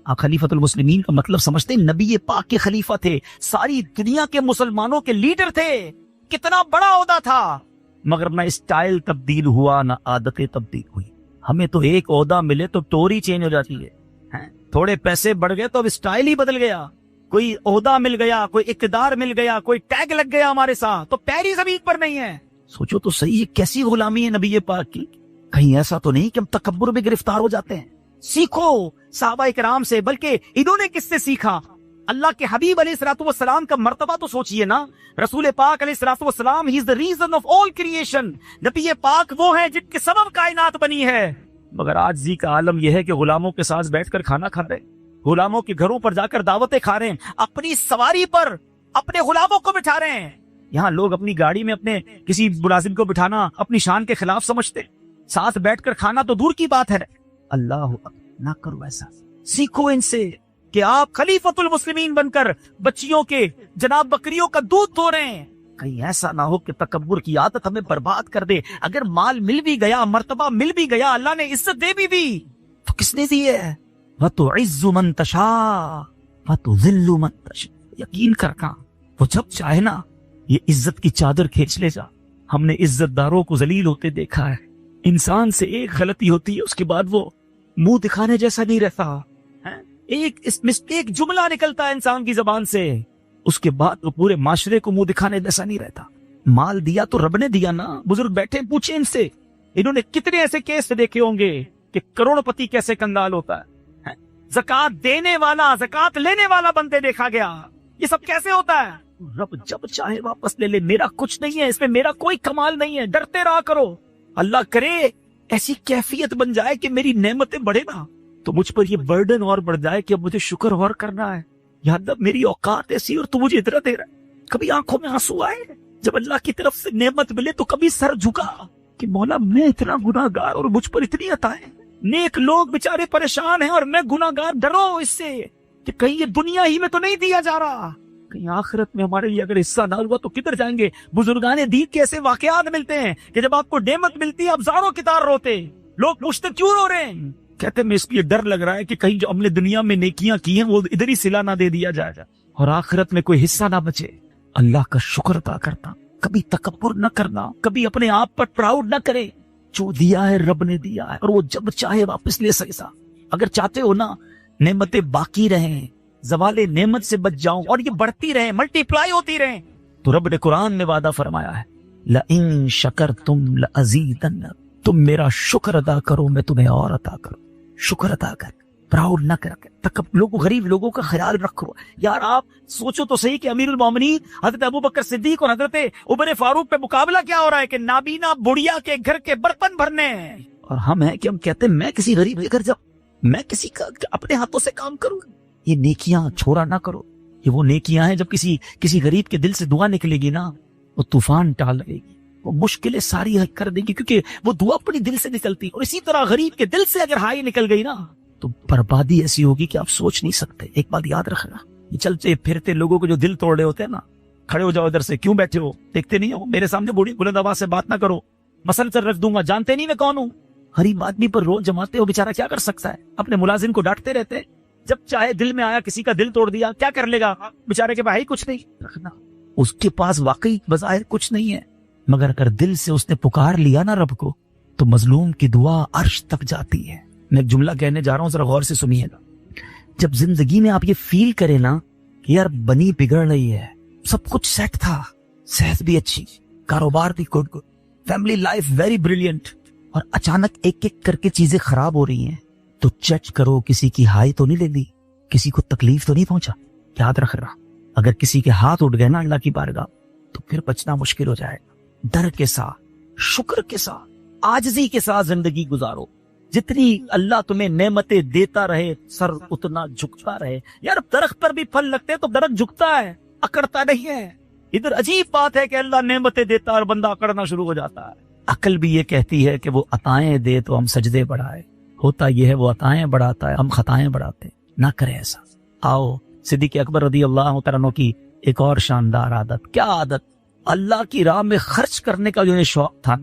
آپ خلیفۃ المسلمین کا مطلب سمجھتے ہیں؟ نبی پاک کے خلیفہ تھے, ساری دنیا کے مسلمانوں کے لیڈر تھے, کتنا بڑا عہدہ تھا. مگر نہ اسٹائل تبدیل ہوا نہ عادتیں تبدیل ہوئی. ہمیں تو ایک عہدہ ملے تو ٹوری چینج ہو جاتی ہے, تھوڑے پیسے بڑھ گئے تو اب اسٹائل ہی بدل گیا. کوئی عہدہ مل گیا, کوئی اقتدار مل گیا, کوئی ٹیگ لگ گیا ہمارے ساتھ تو پیر ہی زمین پر نہیں ہے. سوچو تو صحیح, کیسی غلامی ہے نبی پاک کی. کہیں ایسا تو نہیں کہ ہم تکبر میں گرفتار ہو جاتے ہیں. سیکھو صحابہ کرام سے, بلکہ انہوں نے کس سے سیکھا؟ اللہ کے حبیب علیہ الصلوۃ والسلام کا مرتبہ تو سوچئے نا. رسول پاک علیہ الصلوۃ والسلام ہی از the reason of all creation. نبی پاک وہ ہیں جن کے سبب کائنات بنی ہے. مگر آجزی کا عالم یہ ہے کہ غلاموں کے ساتھ بیٹھ کر کھانا کھا رہے ہیں، غلاموں کے گھروں پر جا کر دعوتیں کھا رہے ہیں، اپنی سواری پر اپنے غلاموں کو بٹھا رہے ہیں۔ یہاں لوگ اپنی گاڑی میں اپنے کسی ملازم کو بٹھانا اپنی شان کے خلاف سمجھتے، ساتھ بیٹھ کر کھانا تو دور کی بات ہے۔ اللہ اکبر، نہ کرو ایسا، سیکھو ان سے کہ آپ خلیفۃ المسلمین بن کر بچیوں کے جناب بکریوں کا دودھ دھو رہے ہیں۔ کہیں ایسا نہ ہو کہ تکبر کی عادت ہمیں برباد کر دے۔ اگر مال مل بھی گیا، مرتبہ مل بھی گیا، اللہ نے عزت دے بھی دی تو کس نے دی ہے؟ وَتُعِزُّ مَن تَشَاءُ وَتُذِلُّ مَن تَشَاءُ۔ یقین کرنا وہ جب چاہے نا یہ عزت کی چادر کھینچ لے جا۔ ہم نے عزت داروں کو ذلیل ہوتے دیکھا ہے۔ انسان سے ایک غلطی ہوتی ہے، اس کے بعد وہ منہ دکھانے جیسا نہیں رہتا، ایک جملہ نکلتا ہے انسان کی زبان سے، اس کے بعد وہ پورے معاشرے کو منہ دکھانے جیسا نہیں رہتا۔ مال دیا تو رب نے دیا نا۔ بزرگ بیٹھے پوچھیں ان سے، انہوں نے کتنے ایسے کیس دیکھے ہوں گے کہ کروڑ پتی کیسے کنگال ہوتا ہے، زکات دینے والا زکات لینے والا بندے دیکھا گیا، یہ سب کیسے ہوتا ہے؟ رب جب چاہے واپس لے لے، میرا کچھ نہیں ہے، اس میں میرا کوئی کمال نہیں ہے، ڈرتے رہا کرو۔ اللہ کرے ایسی کیفیت بن جائے کہ میری نعمتیں بڑھے نا تو مجھ پر یہ برڈن اور بڑھ جائے کہ اب مجھے شکر اور کرنا ہے۔ یا اللہ میری اوقات ایسی اور تو مجھے اتنا دے رہا ہے۔ کبھی آنکھوں میں آنسو آئے جب اللہ کی طرف سے نعمت ملے تو کبھی سر جھکا کہ مولا میں اتنا گناہگار اور مجھ پر اتنی عطائیں، نیک لوگ بےچارے پریشان ہیں اور میں گناہگار، ڈرو اس سے کہ کہیں یہ دنیا ہی میں تو نہیں دیا جا رہا، کہیں آخرت میں ہمارے لیے اگر حصہ نہ ہوا تو کدھر جائیں گے۔ بزرگان دین کے ایسے واقعات ملتے ہیں کہ جب آپ کو نعمت ملتی ہے آپ زاروں کی طرح روتے، لوگ پوچھتے کیوں رو رہے ہیں؟ کہتے میں اس لیے ڈر لگ رہا ہے کہ کہیں جو ہم نے دنیا میں نیکیاں کی ہیں وہ ادھر ہی صلہ نہ دے دیا جائے اور آخرت میں کوئی حصہ نہ بچے۔ اللہ کا شکر ادا کرنا، کبھی تکبر نہ کرنا، کبھی اپنے آپ پر پراؤڈ نہ کرے۔ جو دیا ہے رب نے دیا ہے اور وہ جب چاہے واپس لے سکتا۔ اگر چاہتے ہو نا نعمتیں باقی رہیں، زوال نعمت سے بچ جاؤں اور یہ بڑھتی رہیں، ملٹی پلائی ہوتی رہیں، تو رب نے قرآن میں وعدہ فرمایا ہے لَإِن شَكَرْتُمْ لَأَزِيدَنَّكُمْ، تم میرا شکر ادا کرو میں تمہیں اور عطا کروں۔ شکر ادا کر، پراؤڈ نہ کر، لوگوں غریب لوگوں کا خیال رکھو۔ یار آپ سوچو تو صحیح کہ امیر المومنین حضرت ابوبکر صدیق اور حضرت عمر فاروق پہ مقابلہ کیا ہو رہا ہے کہ نابینا بڑھیا کے گھر کے برتن بھرنے ہیں، اور ہم ہیں کہ ہم کہتے ہیں میں کسی غریب کے گھر جاؤں، میں کسی کا اپنے ہاتھوں سے کام کروں۔ یہ نیکیاں چھوڑا نہ کرو، یہ وہ نیکیاں ہیں جب کسی غریب کے دل سے دعا نکلے گی نا وہ طوفان ٹال دے گی، وہ مشکلیں ساری حل کر دے گی، کیونکہ وہ دعا اپنی دل سے نکلتی۔ اور اسی طرح غریب کے دل سے اگر ہائی نکل گئی نا تو بربادی ایسی ہوگی کہ آپ سوچ نہیں سکتے۔ ایک بات یاد رکھنا، یہ چلتے پھرتے لوگوں کو جو دل توڑ رہے ہوتے ہیں نا، کھڑے ہو جاؤ ادھر سے، کیوں بیٹھے ہو، دیکھتے نہیں ہو میرے سامنے بوڑھی بلند آواز سے بات نہ کرو، مسلسل رکھ دوں گا، جانتے نہیں میں کون ہوں۔ غریب آدمی پر روز جماتے ہو، بیچارہ کیا کر سکتا ہے، اپنے ملازم کو ڈانٹتے رہتے، جب چاہے دل میں آیا کسی کا دل توڑ دیا، کیا کر لے گا بیچارے کے بھائی؟ کچھ نہیں رکھنا، اس کے پاس واقعی بظاہر کچھ نہیں ہے، مگر اگر دل سے اس نے پکار لیا نا رب کو تو مظلوم کی دعا عرش تک جاتی ہے۔ میں ایک جملہ کہنے جا رہا ہوں، ذرا غور سے سنیے گا۔ جب زندگی میں آپ یہ فیل کریں نا کہ یار بنی بگڑ رہی ہے، سب کچھ سیٹ تھا، صحت بھی اچھی، کاروبار بھی good, family life very brilliant, اور اچانک ایک ایک کر کے چیزیں خراب ہو رہی ہیں، تو چیک کرو کسی کی ہائی تو نہیں لے لی، کسی کو تکلیف تو نہیں پہنچا۔ یاد رکھ رہا، اگر کسی کے ہاتھ اٹھ گئے نا اللہ کی بارگاہ تو پھر بچنا مشکل ہو جائے گا۔ ڈر کے ساتھ، شکر کے ساتھ، عاجزی کے ساتھ زندگی گزارو۔ جتنی اللہ تمہیں نعمتیں دیتا رہے سر اتنا جھکتا رہے۔ یار درخت پر بھی پھل لگتے ہیں تو درخت جھکتا ہے، اکڑتا نہیں ہے۔ ادھر عجیب بات ہے کہ اللہ نعمتیں دیتا اور بندہ اکڑنا شروع ہو جاتا ہے۔ عقل بھی یہ کہتی ہے کہ وہ عطائیں دے تو ہم سجدے بڑھائے، ہوتا یہ ہے وہ عطائیں بڑھاتا ہے، ہم خطائیں بڑھاتے۔ نہ کرے ایسا۔ آؤ صدیق اکبر رضی اللہ تعالیٰ عنہ کی ایک اور شاندار عادت، کیا عادت؟ اللہ کی راہ میں خرچ کرنے کا جو انہیں شوق تھا،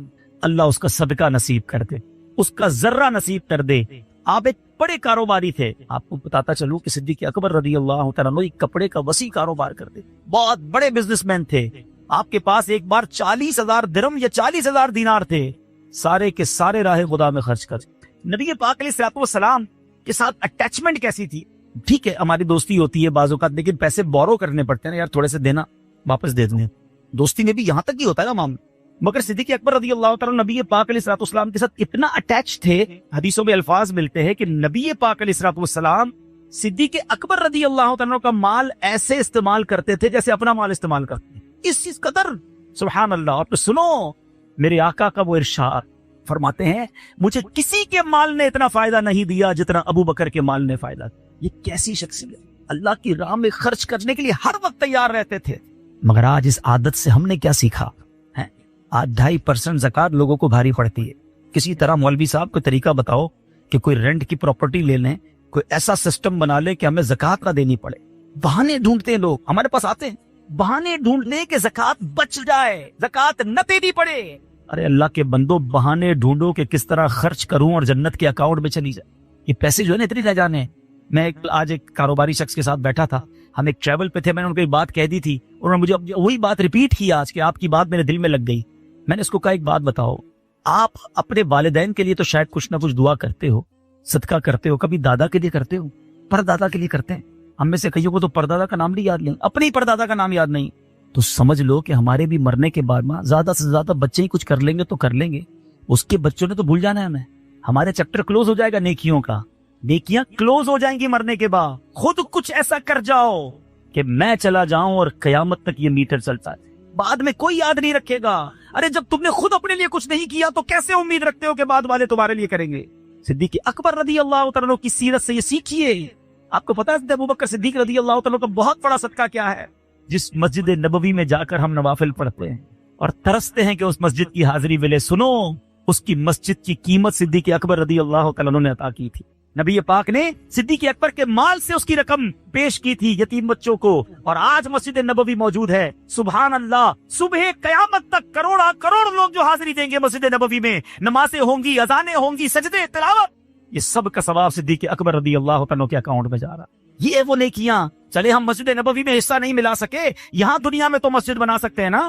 اللہ اس کا صدقہ نصیب کر دے، اس کا ذرہ نصیب کر دے۔ آپ ایک بڑے کاروباری تھے، آپ کو بتاتا چلوں کہ صدیق اکبر رضی اللہ تعالیٰ عنہ ایک کپڑے کا وسیع کاروبار کرتے، بہت بڑے بزنس مین تھے۔ آپ کے پاس ایک بار 40,000 درہم یا 40,000 دینار تھے، سارے کے سارے راہ خدا میں خرچ کر۔ نبی پاک علیہ الصلوۃ والسلام کے ساتھ اٹیچمنٹ کیسی تھی؟ ٹھیک ہے ہماری دوستی ہوتی ہے بعض اوقات، لیکن پیسے بورو کرنے پڑتے ہیں نا یار، تھوڑے سے دینا واپس دے دیں، دوستی میں بھی یہاں تک ہی ہوتا ہے نا معاملہ۔ مگر صدیق اکبر رضی اللہ تعالیٰ نبی پاک علیہ الصلوۃ والسلام کے ساتھ اتنا اٹیچ تھے، حدیثوں میں الفاظ ملتے ہیں کہ نبی پاک علیہ الصلوۃ والسلام صدیق اکبر رضی اللہ تعالیٰ کا مال ایسے استعمال کرتے تھے جیسے اپنا مال استعمال کرتے ہیں، اس قدر۔ سبحان اللہ۔ آپ سنو میرے آقا کا وہ ارشاد فرماتے ہیں مجھے کسی کے مال نے اتنا فائدہ نہیں دیا جتنا ابو بکر کے مال نے فائدہ دیا. یہ کیسی شخصیت, اللہ کی راہ میں خرچ کرنے کے لیے ہر وقت تیار رہتے تھے. مگر آج اس عادت سے ہم نے کیا سیکھا ہے؟ آج 2.5% زکوٰۃ لوگوں کو بھاری پڑتی ہے. کسی طرح مولوی صاحب کو طریقہ بتاؤ کہ کوئی رینٹ کی پراپرٹی لے لیں, کوئی ایسا سسٹم بنا لے کہ ہمیں زکوٰۃ نہ دینی پڑے. بہانے ڈھونڈتے ہیں لوگ, ہمارے پاس آتے ہیں بہانے ڈھونڈنے کے زکوٰۃ بچ جائے, زکوٰۃ نہ دینی پڑے. ارے اللہ کے بندو, بہانے ڈھونڈو کہ کس طرح خرچ کروں اور جنت کے اکاؤنٹ میں چلی جائے. یہ پیسے جو ہے نا اتنے رہ جانے. میں آج ایک کاروباری شخص کے ساتھ بیٹھا تھا, ہم ایک ٹریول پہ تھے, میں نے ان کو ایک بات کہہ دی تھی, انہوں نے مجھے وہی بات ریپیٹ کی آج کہ آپ کی بات میرے دل میں لگ گئی. میں نے اس کو کہا ایک بات بتاؤ, آپ اپنے والدین کے لیے تو شاید کچھ نہ کچھ دعا کرتے ہو, صدقہ کرتے ہو, کبھی دادا کے لیے کرتے ہو, پردادا کے لیے کرتے ہیں. ہم میں سے کئیوں کو تو پردادا کا نام بھی یاد نہیں, اپنے ہی پردادا کا نام یاد نہیں. تو سمجھ لو کہ ہمارے بھی مرنے کے بعد زیادہ سے زیادہ بچے ہی کچھ کر لیں گے تو کر لیں گے, اس کے بچوں نے تو بھول جانا ہے ہمیں. ہمارے چیپٹر کلوز ہو جائے گا نیکیوں کا, نیکیاں کلوز ہو جائیں گی مرنے کے بعد. خود کچھ ایسا کر جاؤ کہ میں چلا جاؤں اور قیامت تک یہ میٹر چلتا ہے, بعد میں کوئی یاد نہیں رکھے گا. ارے جب تم نے خود اپنے لیے کچھ نہیں کیا تو کیسے امید رکھتے ہو کہ بعد والے تمہارے لیے کریں گے؟ صدیق اکبر رضی اللہ تعالیٰ عنہ کی سیرت سے یہ سیکھیے. آپ کو پتا ہے ابو بکر صدیق رضی اللہ تعالیٰ کا بہت بڑا صدقہ کیا ہے؟ جس مسجد نبوی میں جا کر ہم نوافل پڑھتے ہیں اور ترستے ہیں کہ اس مسجد کی حاضری ملے, سنو اس کی مسجد کی قیمت صدیق اکبر رضی اللہ تعالیٰ عنہ نے عطا کی تھی. نبی پاک نے صدیق اکبر کے مال سے اس کی رقم پیش کی تھی یتیم بچوں کو, اور آج مسجد نبوی موجود ہے. سبحان اللہ, صبح قیامت تک کروڑا کروڑ لوگ جو حاضری دیں گے مسجد نبوی میں, نمازیں ہوں گی, اذانیں ہوں گی, سجدے, تلاوت, یہ سب کا ثواب صدیق اکبر رضی اللہ تعالیٰ کے اکاؤنٹ میں جا رہا. یہ وہ نیکیاں. چلے ہم مسجد نبوی میں حصہ نہیں ملا سکے, یہاں دنیا میں تو مسجد بنا سکتے ہیں نا.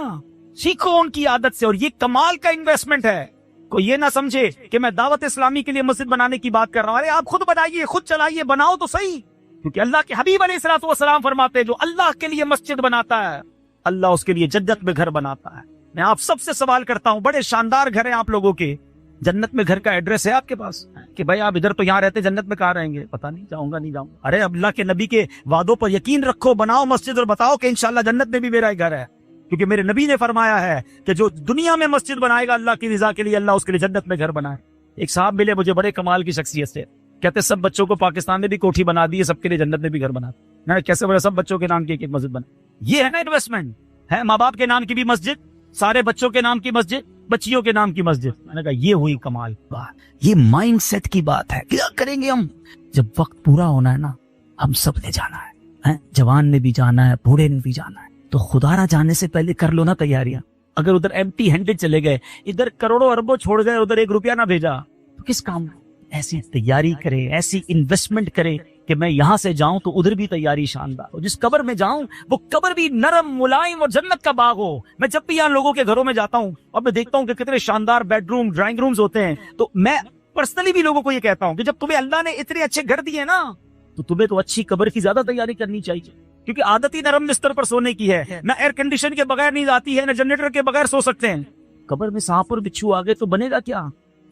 سیکھو ان کی عادت سے, اور یہ کمال کا انویسٹمنٹ ہے. کوئی یہ نہ سمجھے کہ میں دعوت اسلامی کے لیے مسجد بنانے کی بات کر رہا ہوں. ارے آپ خود بنائیے, خود چلائیے, بناؤ تو صحیح. کیونکہ اللہ کے حبیب علیہ الصلوۃ والسلام فرماتے ہیں جو اللہ کے لیے مسجد بناتا ہے اللہ اس کے لیے جنت میں گھر بناتا ہے. میں آپ سب سے سوال کرتا ہوں, بڑے شاندار گھر ہیں آپ لوگوں کے, جنت میں گھر کا ایڈریس ہے آپ کے پاس کہ بھائی آپ ادھر تو یہاں رہتے, جنت میں کہاں رہیں گے؟ پتہ نہیں, جاؤں گا نہیں جاؤں گا. ارے اللہ کے نبی کے وعدوں پر یقین رکھو, بناؤ مسجد اور بتاؤ کہ انشاءاللہ جنت میں بھی میرا ایک گھر ہے. کیونکہ میرے نبی نے فرمایا ہے کہ جو دنیا میں مسجد بنائے گا اللہ کی رضا کے لیے, اللہ اس کے لیے جنت میں گھر بنائے. ایک صاحب ملے مجھے بڑے کمال کی شخصیت سے, کہتے سب بچوں کو پاکستان میں بھی کوٹھی بنا دی ہے, سب کے لیے جنت میں بھی گھر بنا. میں کیسے بولے سب بچوں کے نام کی ایک مسجد بنا؟ یہ ہے نا انویسٹمنٹ ہے. ماں باپ کے نام کی بھی مسجد, سارے بچوں کے نام کی مسجد, بچیوں کے نام کی مسجد. میں نے کہا یہ ہوئی کمال. یہ مائنڈ سیٹ کی بات ہے. کیا کریں گے ہم جب وقت پورا ہونا ہے نا؟ ہم سب نے جانا ہے, جوان نے بھی جانا ہے, بوڑھے نے بھی جانا ہے. تو خدا نہ جانے سے پہلے کر لو نا تیاریاں. اگر ادھر ایمٹی ہینڈڈ چلے گئے, ادھر کروڑوں اربوں چھوڑ گئے, ادھر 1 روپیہ نہ بھیجا, تو کس کام؟ ایسی تیاری کرے, ایسی انویسٹمنٹ کرے کہ میں یہاں سے جاؤں تو ادھر بھی تیاری شاندار ہو. جس قبر میں جاؤں وہ قبر بھی نرم ملائم اور جنت کا باغ ہو. میں جب بھی یہاں لوگوں کے گھروں میں جاتا ہوں اور میں دیکھتا ہوں کہ کتنے شاندار بیڈ روم, ڈرائنگ رومز ہوتے ہیں, تو میں پرسنلی بھی لوگوں کو یہ کہتا ہوں کہ جب تمہیں اللہ نے اتنے اچھے گھر دیے نا, تو تمہیں تو اچھی قبر کی زیادہ تیاری کرنی چاہیے. کیونکہ عادت ہی نرم بستر پر سونے کی ہے, نہ ایئر کنڈیشن کے بغیر نیند آتی ہے, نہ جنریٹر کے بغیر سو سکتے ہیں. قبر میں سانپ اور بچھو آ گئے تو بنے گا کیا؟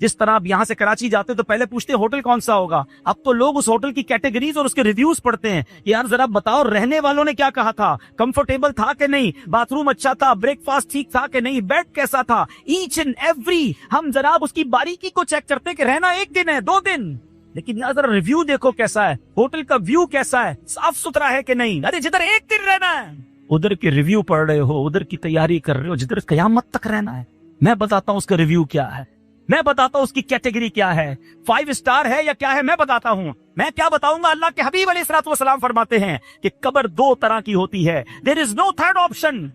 جس طرح آپ یہاں سے کراچی جاتے تو پہلے پوچھتے ہوٹل کون سا ہوگا, اب تو لوگ اس ہوٹل کی کیٹیگریز اور اس کے ریویوز پڑھتے ہیں. یار ذرا بتاؤ رہنے والوں نے کیا کہا تھا, کمفرٹیبل تھا کہ نہیں, باتھ روم اچھا تھا, بریک فاسٹ ٹھیک تھا کہ نہیں, بیڈ کیسا تھا, ایچ اینڈ ایوری ہم جناب اس کی باریکی کو چیک کرتے ہیں کہ رہنا 1 دن ہے 2 دن, لیکن یار ذرا ریویو دیکھو کیسا ہے, ہوٹل کا ویو کیسا ہے, صاف ستھرا ہے کہ نہیں. ارے جدھر 1 دن رہنا ہے ادھر کے ریویو پڑھ رہے ہو, ادھر کی تیاری کر رہے ہو. جدھر قیامت تک رہنا ہے میں بتاتا ہوں اس کا ریویو کیا ہے, میں بتاتا ہوں اس کی کیٹیگری کیا ہے, 5 اسٹار ہے یا کیا ہے میں بتاتا ہوں. میں کیا بتاؤں گا؟ اللہ کے حبیب علیہ الصلوۃ والسلام فرماتے ہیں کہ قبر 2 طرح کی ہوتی ہے, دیر از نو تھرڈ آپشن.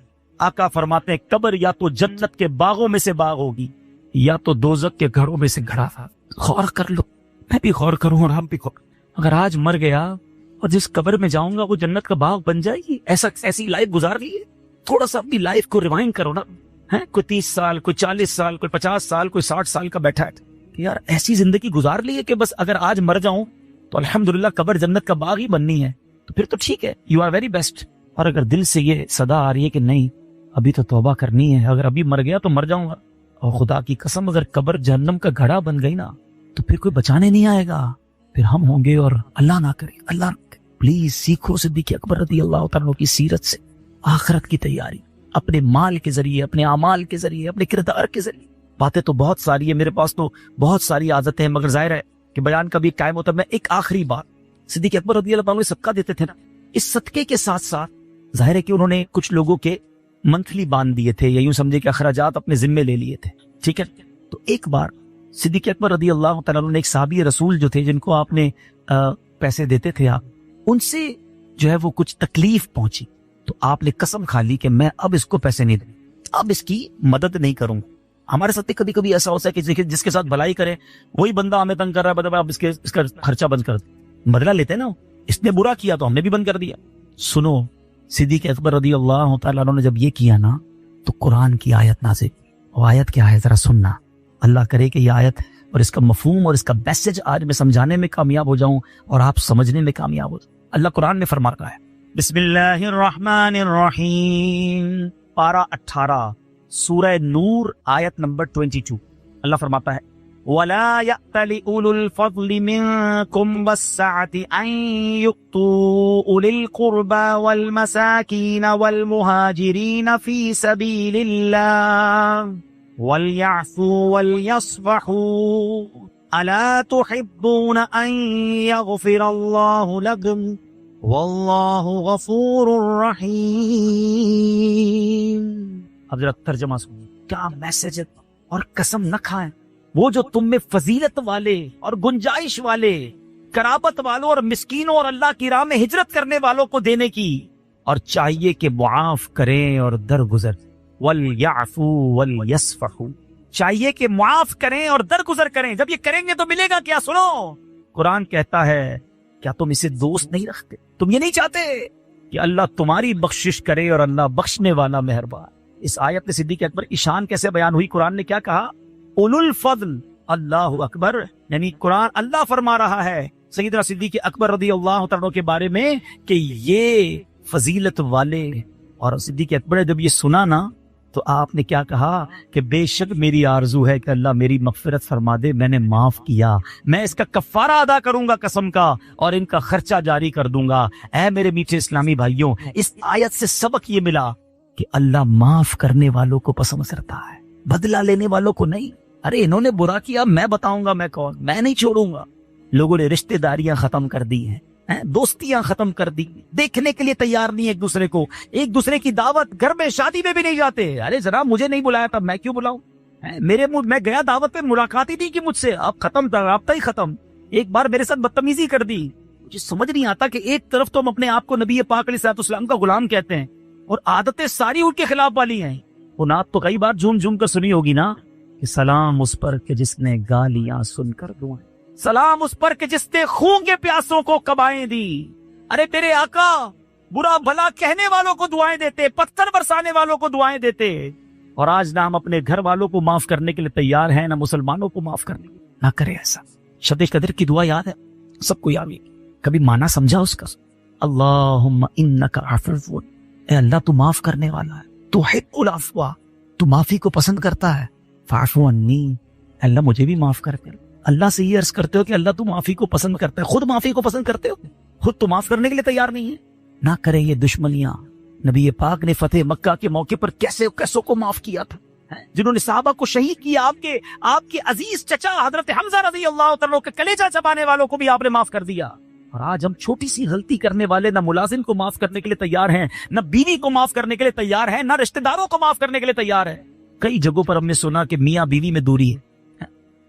آقا فرماتے ہیں قبر یا تو جنت کے باغوں میں سے باغ ہوگی یا تو دوزخ کے گھروں میں سے گھڑا تھا. غور کر لو, میں بھی غور کروں اور ہم بھی غور. اگر آج مر گیا اور جس قبر میں جاؤں گا وہ جنت کا باغ بن جائے گی, ایسی لائف گزار لی ہے. تھوڑا سا اپنی لائف کو ریوائنڈ کرو نا. کوئی 30 سال, کوئی 40 سال, کوئی 50 سال, کوئی 60 سال کا بیٹھا ہے کہ یار ایسی زندگی گزار لی ہے کہ بس اگر آج مر جاؤں تو الحمدللہ قبر جنت کا باغ ہی بننی ہے, تو پھر تو ٹھیک ہے, یو آر ویری بیسٹ. اور اگر دل سے یہ صدا آ رہی ہے کہ نہیں ابھی تو توبہ کرنی ہے, اگر ابھی مر گیا تو مر جاؤں گا, اور خدا کی قسم اگر قبر جہنم کا گھڑا بن گئی نا تو پھر کوئی بچانے نہیں آئے گا, پھر ہم ہوں گے. اور اللہ نہ کرے, اللہ نہ کرے, پلیز سیکھو صدیق اکبر رضی اللہ تعالیٰ کی سیرت سے آخرت کی تیاری, اپنے مال کے ذریعے, اپنے اعمال کے ذریعے, اپنے کردار کے ذریعے. باتیں تو بہت ساری ہیں، میرے پاس تو بہت ساری عادتیں ہیں، مگر ظاہر ہے کہ بیان کبھی قائم ہوتا ہے۔ میں ایک آخری بات، صدیق اکبر رضی اللہ عنہ صدقہ دیتے تھے نا، اس صدقے کے ساتھ ساتھ ظاہر ہے کہ انہوں نے کچھ لوگوں کے منتھلی باندھ دیے تھے، یا یوں سمجھے کہ اخراجات اپنے ذمے لے لیے تھے، ٹھیک ہے۔ تو ایک بار صدیق اکبر رضی اللہ تعالیٰ عنہ نے ایک صحابی رسول جو تھے، جن کو آپ نے پیسے دیتے تھے آپ، ان سے جو ہے وہ کچھ تکلیف پہنچی، تو آپ نے قسم کھا لی کہ میں اب اس کو پیسے نہیں دوں، اب اس کی مدد نہیں کروں گا۔ ہمارے ساتھ کبھی کبھی ایسا ہوتا ہے کہ جس کے ساتھ بھلائی کرے وہی بندہ ہمیں تنگ کر رہا ہے، بتا اب اس کا خرچہ بند کر دیں، بدلہ لیتے نا، اس نے برا کیا تو ہم نے بھی بند کر دیا۔ سنو، صدیق اکبر رضی اللہ تعالیٰ عنہ نے جب یہ کیا نا تو قرآن کی آیت نازل، وہ آیت کیا ہے ذرا سننا، اللہ کرے کہ یہ آیت اور اس کا مفہوم اور اس کا میسج آج میں سمجھانے میں کامیاب ہو جاؤں اور آپ سمجھنے میں کامیاب ہو جاؤں۔ اللہ قرآن میں فرما رہا ہے، بسم اللہ الرحمن الرحیم، پارہ 18 سورہ نور آیت نمبر 22، اللہ فرماتا ہے وَلَا يَأْتَلِ أُولُو الْفَضْلِ مِنْكُمْ وَالسَّعَةِ أَنْ يُؤْتُوا أُولِي الْقُرْبَى وَالْمَسَاكِينَ وَالْمُهَاجِرِينَ فِي سَبِيلِ اللَّهِ وَلْيَعْفُوا وَلْيَصْفَحُوا أَلَا تُحِبُّونَ أَنْ يَغْفِرَ اللَّهُ لَكُمْ وَاللَّهُ غَفُورٌ رَحِيمٌ۔ اب ذرا ترجمہ سنیے، کیا میسج ہے، اور قسم نہ کھائیں وہ جو تم میں فضیلت والے اور گنجائش والے، قرابت والوں اور مسکینوں اور اللہ کی راہ میں ہجرت کرنے والوں کو دینے کی، اور چاہیے کہ معاف کریں اور درگزر، وَلْيَعْفُوا وَلْيَصْفَحُوا، چاہیے کہ معاف کریں اور درگزر کریں۔ جب یہ کریں گے تو ملے گا کیا؟ سنو، قرآن کہتا ہے کیا تم اسے دوست نہیں رکھتے؟ تم یہ نہیں چاہتے کہ اللہ تمہاری بخشش کرے اور اللہ بخشنے والا مہربان؟ اس آیت میں صدیق اکبر کی شان کیسے بیان ہوئی؟ قرآن نے کیا کہا؟ اولو الفضل، اللہ اکبر، یعنی قرآن اللہ فرما رہا ہے سیدنا صدیق اکبر رضی اللہ تعالیٰ کے بارے میں کہ یہ فضیلت والے، اور صدیق اکبر نے جب یہ سنا نا تو آپ نے کیا کہا کہ بے شک میری آرزو ہے کہ اللہ میری مغفرت فرما دے، میں نے معاف کیا، میں اس کا کفارہ ادا کروں گا قسم کا، اور ان کا خرچہ جاری کر دوں گا۔ اے میرے میٹھے اسلامی بھائیوں، اس آیت سے سبق یہ ملا کہ اللہ معاف کرنے والوں کو پسند کرتا ہے، بدلہ لینے والوں کو نہیں۔ ارے انہوں نے برا کیا، میں بتاؤں گا میں کون، میں نہیں چھوڑوں گا۔ لوگوں نے رشتہ داریاں ختم کر دی ہیں، دوستیاں ختم کر دی، دیکھنے کے لیے تیار نہیں ایک دوسرے کو، ایک دوسرے کی دعوت گھر میں شادی میں بھی نہیں جاتے۔ ارے ذرا مجھے نہیں بلایا تھا، میں کیوں بلاؤں؟ میرے میں گیا دعوت پہ، ملاقات ہی نہیں کی مجھ سے، اب ختم تھا، رابطہ ہی ختم۔ ایک بار میرے ساتھ بدتمیزی کر دی۔ مجھے سمجھ نہیں آتا کہ ایک طرف تو ہم اپنے آپ کو نبی پاک علیہ السلام کا غلام کہتے ہیں، اور عادتیں ساری ان کے خلاف والی ہیں۔ وہ نعت تو کئی بار جھوم جھوم کر سنی ہوگی نا، کہ سلام اس پر کہ جس نے گالیاں سن کر دعائیں، سلام اس پر کہ جس نے خون کے پیاسوں کو کبائیں دی۔ ارے تیرے آقا برا بھلا کہنے والوں کو دعائیں دیتے، پتھر برسانے والوں کو دعائیں دیتے، اور آج نہ ہم اپنے گھر والوں کو معاف کرنے کے لیے تیار ہیں، نہ مسلمانوں کو معاف کرنے کے لیے۔ نہ کرے ایسا۔ شب قدر کی دعا یاد ہے سب کو؟ یاد ہے؟ کبھی معنی سمجھا اس کا؟ اللہم انک عفو، اے اللہ تو معاف کرنے والا ہے، تو تحب العفو، تو معافی کو پسند کرتا ہے، فاعف عنی، اللہ مجھے بھی معاف کر دے۔ اللہ سے یہ عرض کرتے ہو کہ اللہ تو معافی کو پسند کرتا ہے، خود معافی کو پسند کرتے ہو، خود تو معاف کرنے کے لیے تیار نہیں ہے۔ نہ کرے یہ دشمنیاں۔ نبی پاک نے فتح مکہ کے موقع پر کیسوں کو معاف کیا تھا، جنہوں نے صحابہ کو شہید کیا، آپ کے عزیز چچا حضرت حمزہ رضی اللہ تعالیٰ کے کلیجہ چبانے والوں کو بھی آپ نے معاف کر دیا۔ اور آج ہم چھوٹی سی غلطی کرنے والے نہ ملازم کو معاف کرنے کے لیے تیار ہیں، نہ بیوی کو معاف کرنے کے لیے تیار ہیں، نہ رشتہ داروں کو معاف کرنے کے لیے تیار ہیں۔ کئی جگہوں پر ہم نے سنا کہ میاں بیوی میں دوری ہے،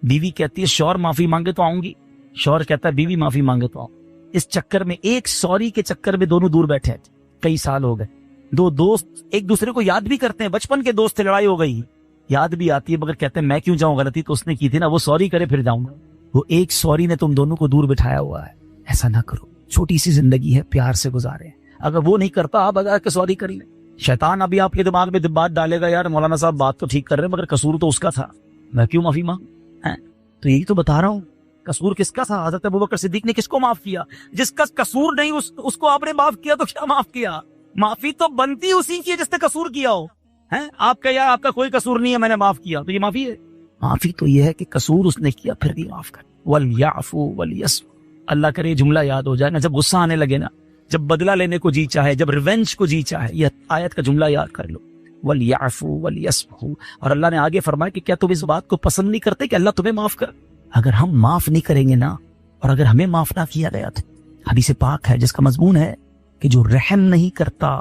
بیوی کہتی ہے شوہر معافی مانگے تو آؤں گی، شوہر کہتا ہے بیوی معافی مانگے تو آؤں۔ اس چکر میں ایک سوری کے چکر میں دونوں دور بیٹھے ہیں، کئی سال ہو گئے۔ دو دوست ایک دوسرے کو یاد بھی کرتے ہیں، بچپن کے دوست تھے، لڑائی ہو گئی، یاد بھی آتی ہے، مگر کہتے ہیں میں کیوں جاؤں، غلطی تو اس نے کی تھی نا، وہ سوری کرے پھر جاؤں گا۔ وہ ایک سوری نے تم دونوں کو دور بٹھایا ہوا ہے۔ ایسا نہ کرو، چھوٹی سی زندگی ہے، پیار سے گزارے۔ اگر وہ نہیں کرتا آپ اگر کے سوری کر لیں، شیطان ابھی آپ کے دماغ میں بات ڈالے گا، یار مولانا صاحب بات تو ٹھیک کر رہے ہیں مگر قصور تو اس کا تھا، میں کیوں معافی مانگ؟ تو یہی تو بتا رہا ہوں، قصور کس کا تھا؟ حضرت ابوبکر صدیق نے کس کو معاف کیا؟ جس کا قصور نہیں اس کو آپ نے معاف کیا، تو کیا معاف کیا؟ معافی تو بنتی اسی کی ہے جس نے قصور کیا ہو۔ آپ کا یار آپ کا کوئی قصور نہیں ہے، میں نے معاف کیا، تو یہ معافی ہے؟ معافی تو یہ ہے کہ قصور اس نے کیا پھر بھی معاف کر۔ وَلْيَعْفُوا وَلْيَصْفَحُوا، اللہ کرے جملہ یاد ہو جائے نا، جب غصہ آنے لگے نا، جب بدلہ لینے کو جی چاہے، جب ریونج کو جی چاہے، یہ آیت کا جملہ یاد کر لو، وَلْيَعْفُوا وَلْيَصْفَحُوا. اور اللہ نے آگے فرمایا کہ کیا تم اس بات کو پسند نہیں کرتے کہ اللہ تمہیں معاف کر؟ اگر ہم معاف نہیں کریں گے نا، اور اگر ہمیں معاف نہ کیا گیا تو حدیث پاک ہے جس کا مضمون ہے کہ جو رحم نہیں کرتا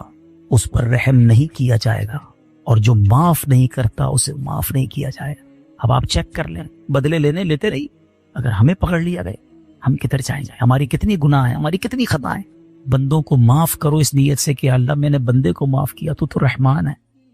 اس پر رحم نہیں کیا جائے گا، اور جو معاف نہیں کرتا اسے معاف نہیں کیا جائے گا. اب آپ چیک کر لیں، بدلے لیتے رہی. اگر ہمیں پکڑ لیا گئے ہم کدھر جائیں، ہماری کتنی گناہ ہیں، ہماری کتنی خطائیں. بندوں کو معاف کرو اس نیت سے کہ اللہ میں نے بندے کو معاف کیا، تو رحمان ہے،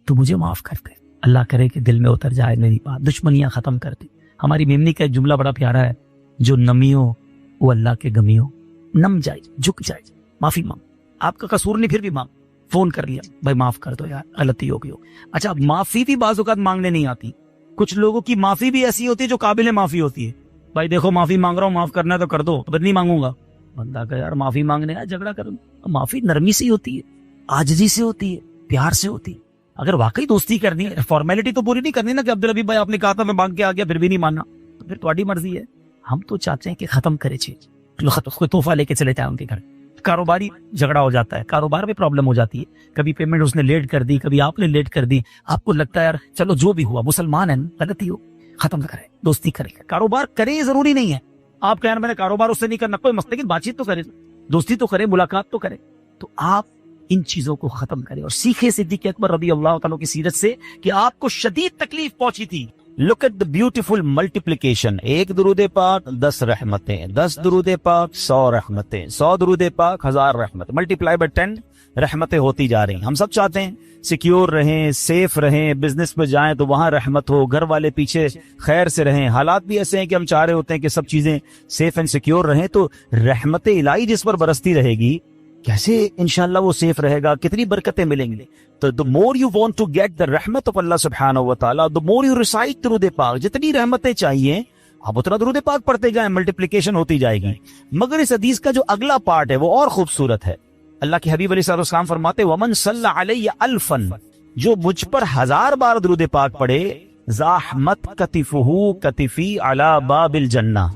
تو مجھے معاف کر دے. اللہ کرے کہ دل میں اتر جائے میری بات، دشمنیاں ختم کر دے. ہماری میمنی کا ایک جملہ بڑا پیارا ہے، جو نمی ہو وہ اللہ کے گمی ہو، نم جائے، جھک جائے، معافی مانگ. آپ کا قصور نہیں پھر بھی مانگ. فون کر لیا، بھائی معاف کر دو یار، غلطی ہو گئی ہو. اچھا، معافی بھی بعض اوقات مانگنے نہیں آتی. کچھ لوگوں کی معافی بھی ایسی ہوتی ہے جو قابل معافی ہوتی ہے. بھائی دیکھو معافی مانگ رہا ہوں، معاف کرنا ہے تو کر دو، پھر نہیں مانگوں گا. بندہ کہ یار معافی مانگنے آیا جھگڑا کروں. معافی نرمی سے ہوتی ہے، عاجزی سے ہوتی ہے، پیار سے ہوتی ہے. اگر واقعی دوستی کرنی ہے، فارمیلٹی تو پوری نہیں کرنی نا کہ عبدالحبیب بھائی آپ نے کہا تھا میں مانگ کے آ گیا پھر بھی نہیں ماننا، تو پھر تمہاری مرضی ہے. ہم تو چاہتے ہیں کہ ختم کرے چیز، کوئی تحفہ لے کے چلے جائیں ان کے گھر. کاروباری جھگڑا ہو جاتا ہے، کاروبار میں پرابلم ہو جاتی ہے، کبھی پیمنٹ اس نے لیٹ کر دی، کبھی آپ نے لیٹ کر دی. آپ کو لگتا ہے یار چلو جو بھی ہوا مسلمان ہے، غلطی ہو، ختم کرے، دوستی کرے. کاروبار کرے ضروری نہیں ہے آپ کہیں میں نے کاروبار اس سے نہیں کرنا، کوئی مسئلہ، لیکن بات چیت تو کرے، دوستی تو کرے، ملاقات تو کرے. تو آپ ان چیزوں کو ختم کرے اور سیکھے صدیق اکبر رضی اللہ تعالیٰ کی سیرت سے کہ آپ کو شدید تکلیف پہنچی تھی. Look at the beautiful multiplication. 1 درود پاک 10 رحمتیں، 10 درود پاک 100 رحمتیں، 100 درود پاک 1000 رحمت، ملٹیپلائی بائی 10 رحمتیں ہوتی جا رہی ہیں. ہم سب چاہتے ہیں سیکیور رہیں، سیف رہیں، بزنس پہ جائیں تو وہاں رحمت ہو، گھر والے پیچھے خیر سے رہیں. حالات بھی ایسے ہیں کہ ہم چاہ رہے ہوتے ہیں کہ سب چیزیں سیف اینڈ سیکیور رہیں، تو رحمت الہی جس پر برستی رہے گی کیسے انشاءاللہ وہ سیف رہے گا، کتنی برکتیں ملیں گی. تو the more you want to get the رحمت of اللہ سبحانہ و تعالیٰ, the more you recite درود پاک. جتنی رحمتیں چاہیے آپ اتنا درود پاک پڑھتے جائیں، ملٹیپلیکیشن ہوتی جائے گی. مگر اس حدیث کا جو اگلا پارٹ ہے وہ اور خوبصورت ہے. اللہ کے حبیب علیہ السلام فرماتے ومن صلی علیہ الفن، جو مجھ پر 1000 بار درود پاک پڑھے، زاحمت کتفہ کتفی علی باب الجنہ،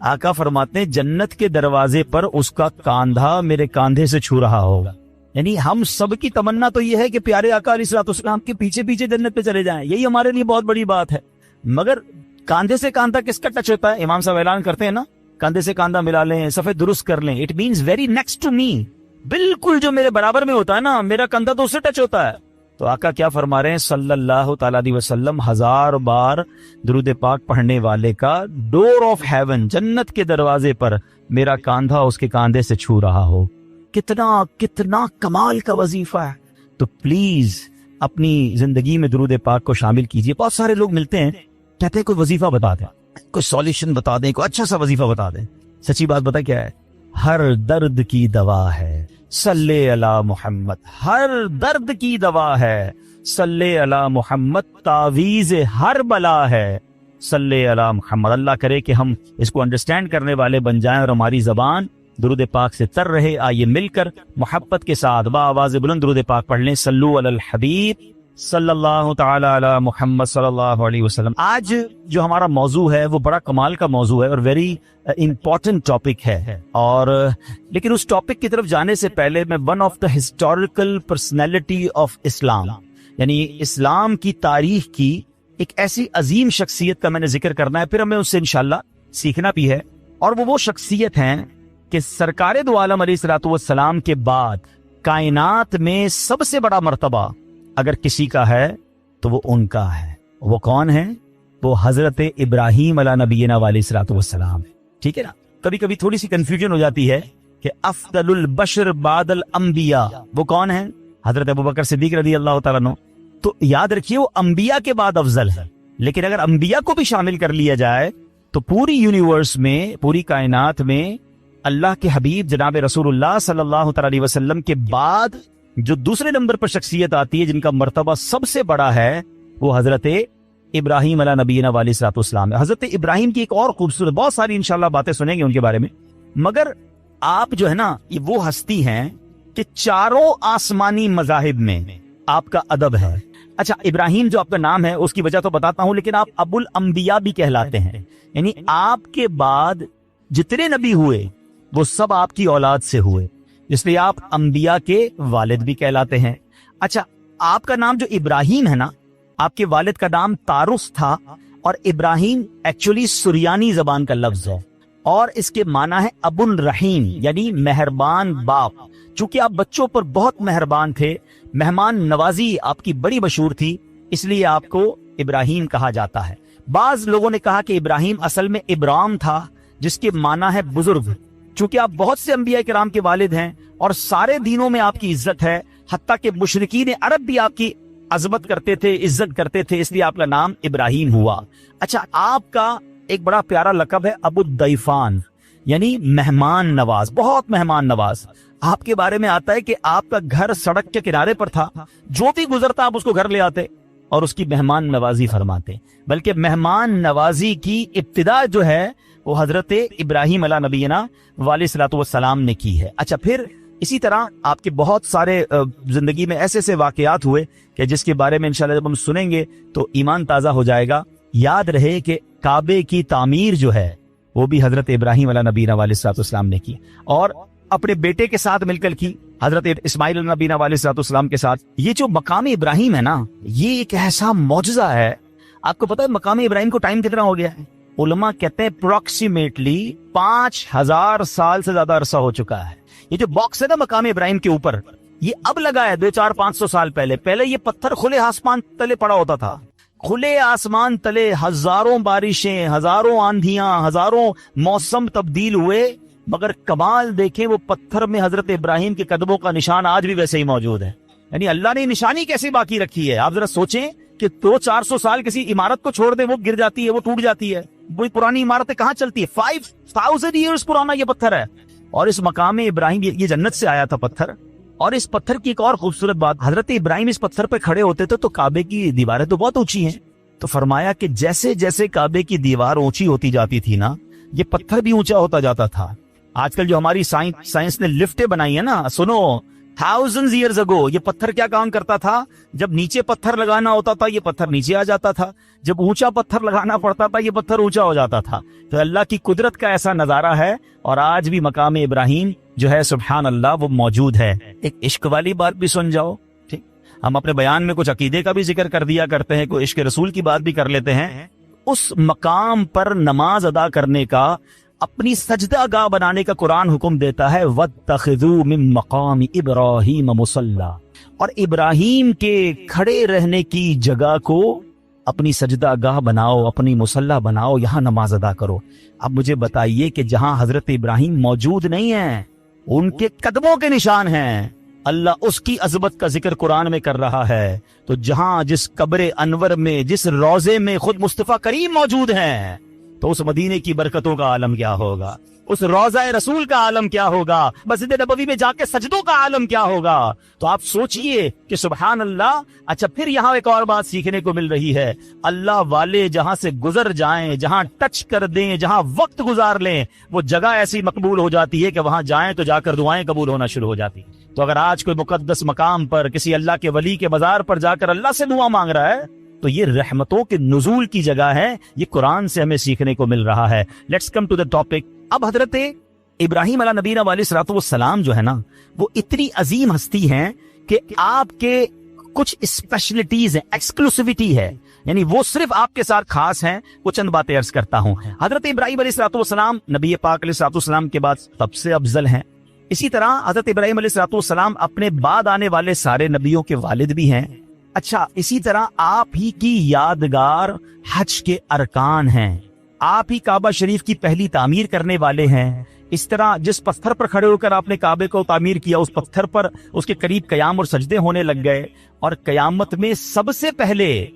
آقا فرماتے ہیں جنت کے دروازے پر اس کا کاندھا میرے کاندھے سے چھو رہا ہوگا. یعنی ہم سب کی تمنا تو یہ ہے کہ پیارے آقا علیہ الصلوۃ والسلام کے پیچھے پیچھے جنت پہ چلے جائیں، یہی ہمارے لیے بہت بڑی بات ہے. مگر کاندھے سے کاندھا کس کا ٹچ ہوتا ہے؟ امام صاحب اعلان کرتے ہیں نا، کاندھے سے کاندھا ملا لیں، صفحے درست کر لیں. It means very next to me, بالکل جو میرے برابر میں ہوتا ہے نا، میرا کاندھا تو اس سے ٹچ ہوتا ہے. تو آقا کیا فرما رہے ہیں صلی اللہ تعالیٰ علیہ وسلم، 1000 بار درود پاک پڑھنے والے کا ڈور آف ہیون، جنت کے دروازے پر میرا کاندھا اس کے کاندھے سے چھو رہا ہو. کتنا کمال کا وظیفہ ہے. تو پلیز اپنی زندگی میں درود پاک کو شامل کیجیے. بہت سارے لوگ ملتے ہیں کہتے ہیں کوئی وظیفہ بتا دیں، کوئی سولوشن بتا دیں، کوئی اچھا سا وظیفہ بتا دیں. سچی بات بتا کیا ہے؟ ہر درد کی دوا ہے صلی علی محمد. ہر درد کی دوا ہے صلی علی محمد. تعویذ ہر بلا ہے صلی علی محمد. اللہ کرے کہ ہم اس کو انڈرسٹینڈ کرنے والے بن جائیں اور ہماری زبان درود پاک سے تر رہے. آئیے مل کر محبت کے ساتھ با آواز بلند درود پاک پڑھ لیں. صلو علی الحبیب صلی اللہ تعالی علی محمد صلی اللہ علیہ وسلم. آج جو ہمارا موضوع ہے وہ بڑا کمال کا موضوع ہے اور ویری امپورٹنٹ ٹاپک ہے. اور لیکن اس ٹاپک کی طرف جانے سے پہلے میں one of the historical personality of Islam, یعنی اسلام کی تاریخ کی ایک ایسی عظیم شخصیت کا میں نے ذکر کرنا ہے. پھر ہمیں اس سے انشاءاللہ سیکھنا بھی ہے. اور وہ شخصیت ہیں کہ سرکار دو عالم علیہ الصلوۃ والسلام کے بعد کائنات میں سب سے بڑا مرتبہ اگر کسی کا ہے تو وہ ان کا ہے. وہ کون ہے؟ وہ حضرت ابراہیم علیہ نبینا علیہ الصلوۃ والسلام ہے. ٹھیک ہے نا؟ کبھی کبھی تھوڑی سی کنفیوژن ہو جاتی ہے کہ افضل البشر بعد الانبیاء وہ کون ہے؟ حضرت ابوبکر صدیق رضی اللہ تعالیٰ عنہ. تو یاد رکھیے وہ انبیاء کے بعد افضل ہے. لیکن اگر انبیاء کو بھی شامل کر لیا جائے تو پوری یونیورس میں، پوری کائنات میں اللہ کے حبیب جناب رسول اللہ صلی اللہ تعالی علیہ وسلم کے بعد جو دوسرے نمبر پر شخصیت آتی ہے جن کا مرتبہ سب سے بڑا ہے وہ حضرت ابراہیم علیہ نبینا علیہ الصلوۃ والسلام ہے. حضرت ابراہیم کی ایک اور خوبصورت، بہت ساری انشاءاللہ باتیں سنیں گے ان کے بارے میں، مگر آپ جو ہے نا یہ وہ ہستی ہیں کہ چاروں آسمانی مذاہب میں آپ کا ادب ہے. اچھا، ابراہیم جو آپ کا نام ہے اس کی وجہ تو بتاتا ہوں، لیکن آپ ابو الانبیاء بھی کہلاتے ہیں. یعنی آپ کے بعد جتنے نبی ہوئے وہ سب آپ کی اولاد سے ہوئے، اس لیے آپ انبیاء کے والد بھی کہلاتے ہیں. اچھا، آپ کا نام جو ابراہیم ہے نا، آپ کے والد کا نام تارس تھا، اور ابراہیم ایکچولی سریانی زبان کا لفظ ہے، اور اس کے معنی ہے ابو الرحیم، یعنی مہربان باپ۔ چونکہ آپ بچوں پر بہت مہربان تھے، مہمان نوازی آپ کی بڑی مشہور تھی، اس لیے آپ کو ابراہیم کہا جاتا ہے۔ بعض لوگوں نے کہا کہ ابراہیم اصل میں ابرام تھا، جس کے معنی ہے بزرگ۔ چونکہ آپ بہت سے انبیاء کرام کے والد ہیں اور سارے دینوں میں آپ کی عزت ہے، حتیٰ کہ مشرکین عرب بھی آپ کی عظمت کرتے تھے، عزت کرتے تھے، اس لیے آپ کا نام ابراہیم ہوا۔ اچھا، آپ کا ایک بڑا پیارا لقب ہے ابو الضیفان، یعنی مہمان نواز، بہت مہمان نواز۔ آپ کے بارے میں آتا ہے کہ آپ کا گھر سڑک کے کنارے پر تھا، جو بھی گزرتا آپ اس کو گھر لے آتے اور اس کی مہمان نوازی فرماتے۔ بلکہ مہمان نوازی کی ابتدا جو ہے وہ حضرت ابراہیم علیہ نبینا علیہ الصلوۃ والسلام نے کی ہے۔ اچھا، پھر اسی طرح آپ کے بہت سارے زندگی میں ایسے ایسے واقعات ہوئے کہ جس کے بارے میں انشاءاللہ جب ہم سنیں گے تو ایمان تازہ ہو جائے گا۔ یاد رہے کہ کعبے کی تعمیر جو ہے وہ بھی حضرت ابراہیم علیہ نبینا علیہ الصلوۃ والسلام نے کی، اور اپنے بیٹے کے ساتھ مل کر کی، حضرت اسماعیل علیہ نبینا علیہ الصلوۃ والسلام کے ساتھ۔ یہ جو مقام ابراہیم ہے نا، یہ ایک ایسا معجزہ ہے۔ آپ کو پتا ہے مقام ابراہیم کو ٹائم کتنا ہو گیا ہے؟ علماء کہتے ہیں اپروکسیمیٹلی 5000 سال سے زیادہ عرصہ ہو چکا ہے۔ یہ جو باکس ہے نا مقام ابراہیم کے اوپر، یہ اب لگا ہے 200-400-500 سال پہلے یہ پتھر کھلے آسمان تلے پڑا ہوتا تھا، کھلے آسمان تلے ہزاروں بارشیں، ہزاروں آندھیاں، ہزاروں موسم تبدیل ہوئے، مگر کمال دیکھیں وہ پتھر میں حضرت ابراہیم کے قدموں کا نشان آج بھی ویسے ہی موجود ہے۔ یعنی اللہ نے نشانی کیسے باقی رکھی ہے؟ آپ ذرا سوچیں کہ 200-400 سال کسی عمارت کو چھوڑ دیں، وہ گر جاتی ہے، وہ ٹوٹ جاتی ہے، وہی پرانی عمارتیں کہاں چلتی ہے؟ 5000 ایئرز پرانا یہ پتھر ہے۔ اور اس مقام ابراہیم، یہ جنت سے آیا تھا پتھر۔ اور اس پتھر کی ایک اور خوبصورت بات، حضرت ابراہیم اس پتھر پہ کھڑے ہوتے تھے تو کعبے کی دیواریں تو بہت اونچی ہیں، تو فرمایا کہ جیسے جیسے کعبے کی دیوار اونچی ہوتی جاتی تھی نا، یہ پتھر بھی اونچا ہوتا جاتا تھا۔ آج کل جو ہماری سائنس نے لفٹیں بنائی ہیں نا، سنو، thousands years ago یہ پتھر کیا کام کرتا تھا؟ جب نیچے پتھر لگانا ہوتا تھا یہ پتھر نیچے آ جاتا تھا، جب اونچا پتھر لگانا پڑتا تھا یہ پتھر اونچا ہو جاتا تھا۔ تو اللہ کی قدرت کا ایسا نظارہ ہے، اور آج بھی مقام ابراہیم جو ہے سبحان اللہ وہ موجود ہے۔ ایک عشق والی بات بھی سن جاؤ، ٹھیک؟ ہم اپنے بیان میں کچھ عقیدے کا بھی ذکر کر دیا کرتے ہیں، کوئی عشق رسول کی بات بھی کر لیتے ہیں۔ اس مقام پر نماز ادا کرنے کا، اپنی سجدہ گاہ بنانے کا قرآن حکم دیتا ہے، وَاتَّخِذُوا مِن مَّقَامِ إِبْرَاهِيمَ مُصَلًّى، اور ابراہیم کے کھڑے رہنے کی جگہ کو اپنی سجدہ گاہ بناؤ، اپنی مصلی بناؤ، یہاں نماز ادا کرو۔ اب مجھے بتائیے کہ جہاں حضرت ابراہیم موجود نہیں ہیں، ان کے قدموں کے نشان ہیں، اللہ اس کی عظمت کا ذکر قرآن میں کر رہا ہے، تو جہاں جس قبر انور میں، جس روضے میں خود مصطفیٰ کریم موجود ہیں، تو اس مدینے کی برکتوں کا عالم کیا ہوگا، اس روضہ رسول کا عالم کیا ہوگا، مسجد نبوی میں جا کے سجدوں کا عالم کیا ہوگا۔ تو آپ سوچئے کہ سبحان اللہ۔ اچھا، پھر یہاں ایک اور بات سیکھنے کو مل رہی ہے، اللہ والے جہاں سے گزر جائیں، جہاں ٹچ کر دیں، جہاں وقت گزار لیں، وہ جگہ ایسی مقبول ہو جاتی ہے کہ وہاں جائیں تو جا کر دعائیں قبول ہونا شروع ہو جاتی ہیں۔ تو اگر آج کوئی مقدس مقام پر کسی اللہ کے ولی کے مزار پر جا کر اللہ سے دعا مانگ رہا ہے، تو یہ رحمتوں کے نزول کی جگہ ہے، یہ قرآن سے ہمیں سیکھنے کو مل رہا ہے۔ Let's come to the topic. اب حضرت ابراہیم علیہ نبینا علیہ الصلوۃ والسلام جو ہے نا، وہ اتنی عظیم ہستی ہیں کہ آپ کے کچھ اسپیشلٹیز ہیں، ایکسکلوسیوٹی ہے، یعنی وہ صرف آپ کے ساتھ خاص ہیں۔ وہ چند باتیں عرض کرتا ہوں۔ حضرت ابراہیم علیہ الصلوۃ والسلام نبی پاک علیہ الصلوۃ والسلام کے بعد سب سے افضل ہیں۔ اسی طرح حضرت ابراہیم علیہ الصلوۃ والسلام اپنے بعد آنے والے سارے نبیوں کے والد بھی ہیں۔ اچھا، اسی طرح آپ ہی کی یادگار حج کے ارکان ہیں، آپ ہی کعبہ شریف کی پہلی تعمیر کرنے والے ہیں۔ اس طرح جس پتھر پر کھڑے ہو کر آپ نے کعبے کو تعمیر کیا، اس پتھر پر اس کے قریب قیام اور سجدے ہونے لگ گئے، اور قیامت میں سب سے پہلے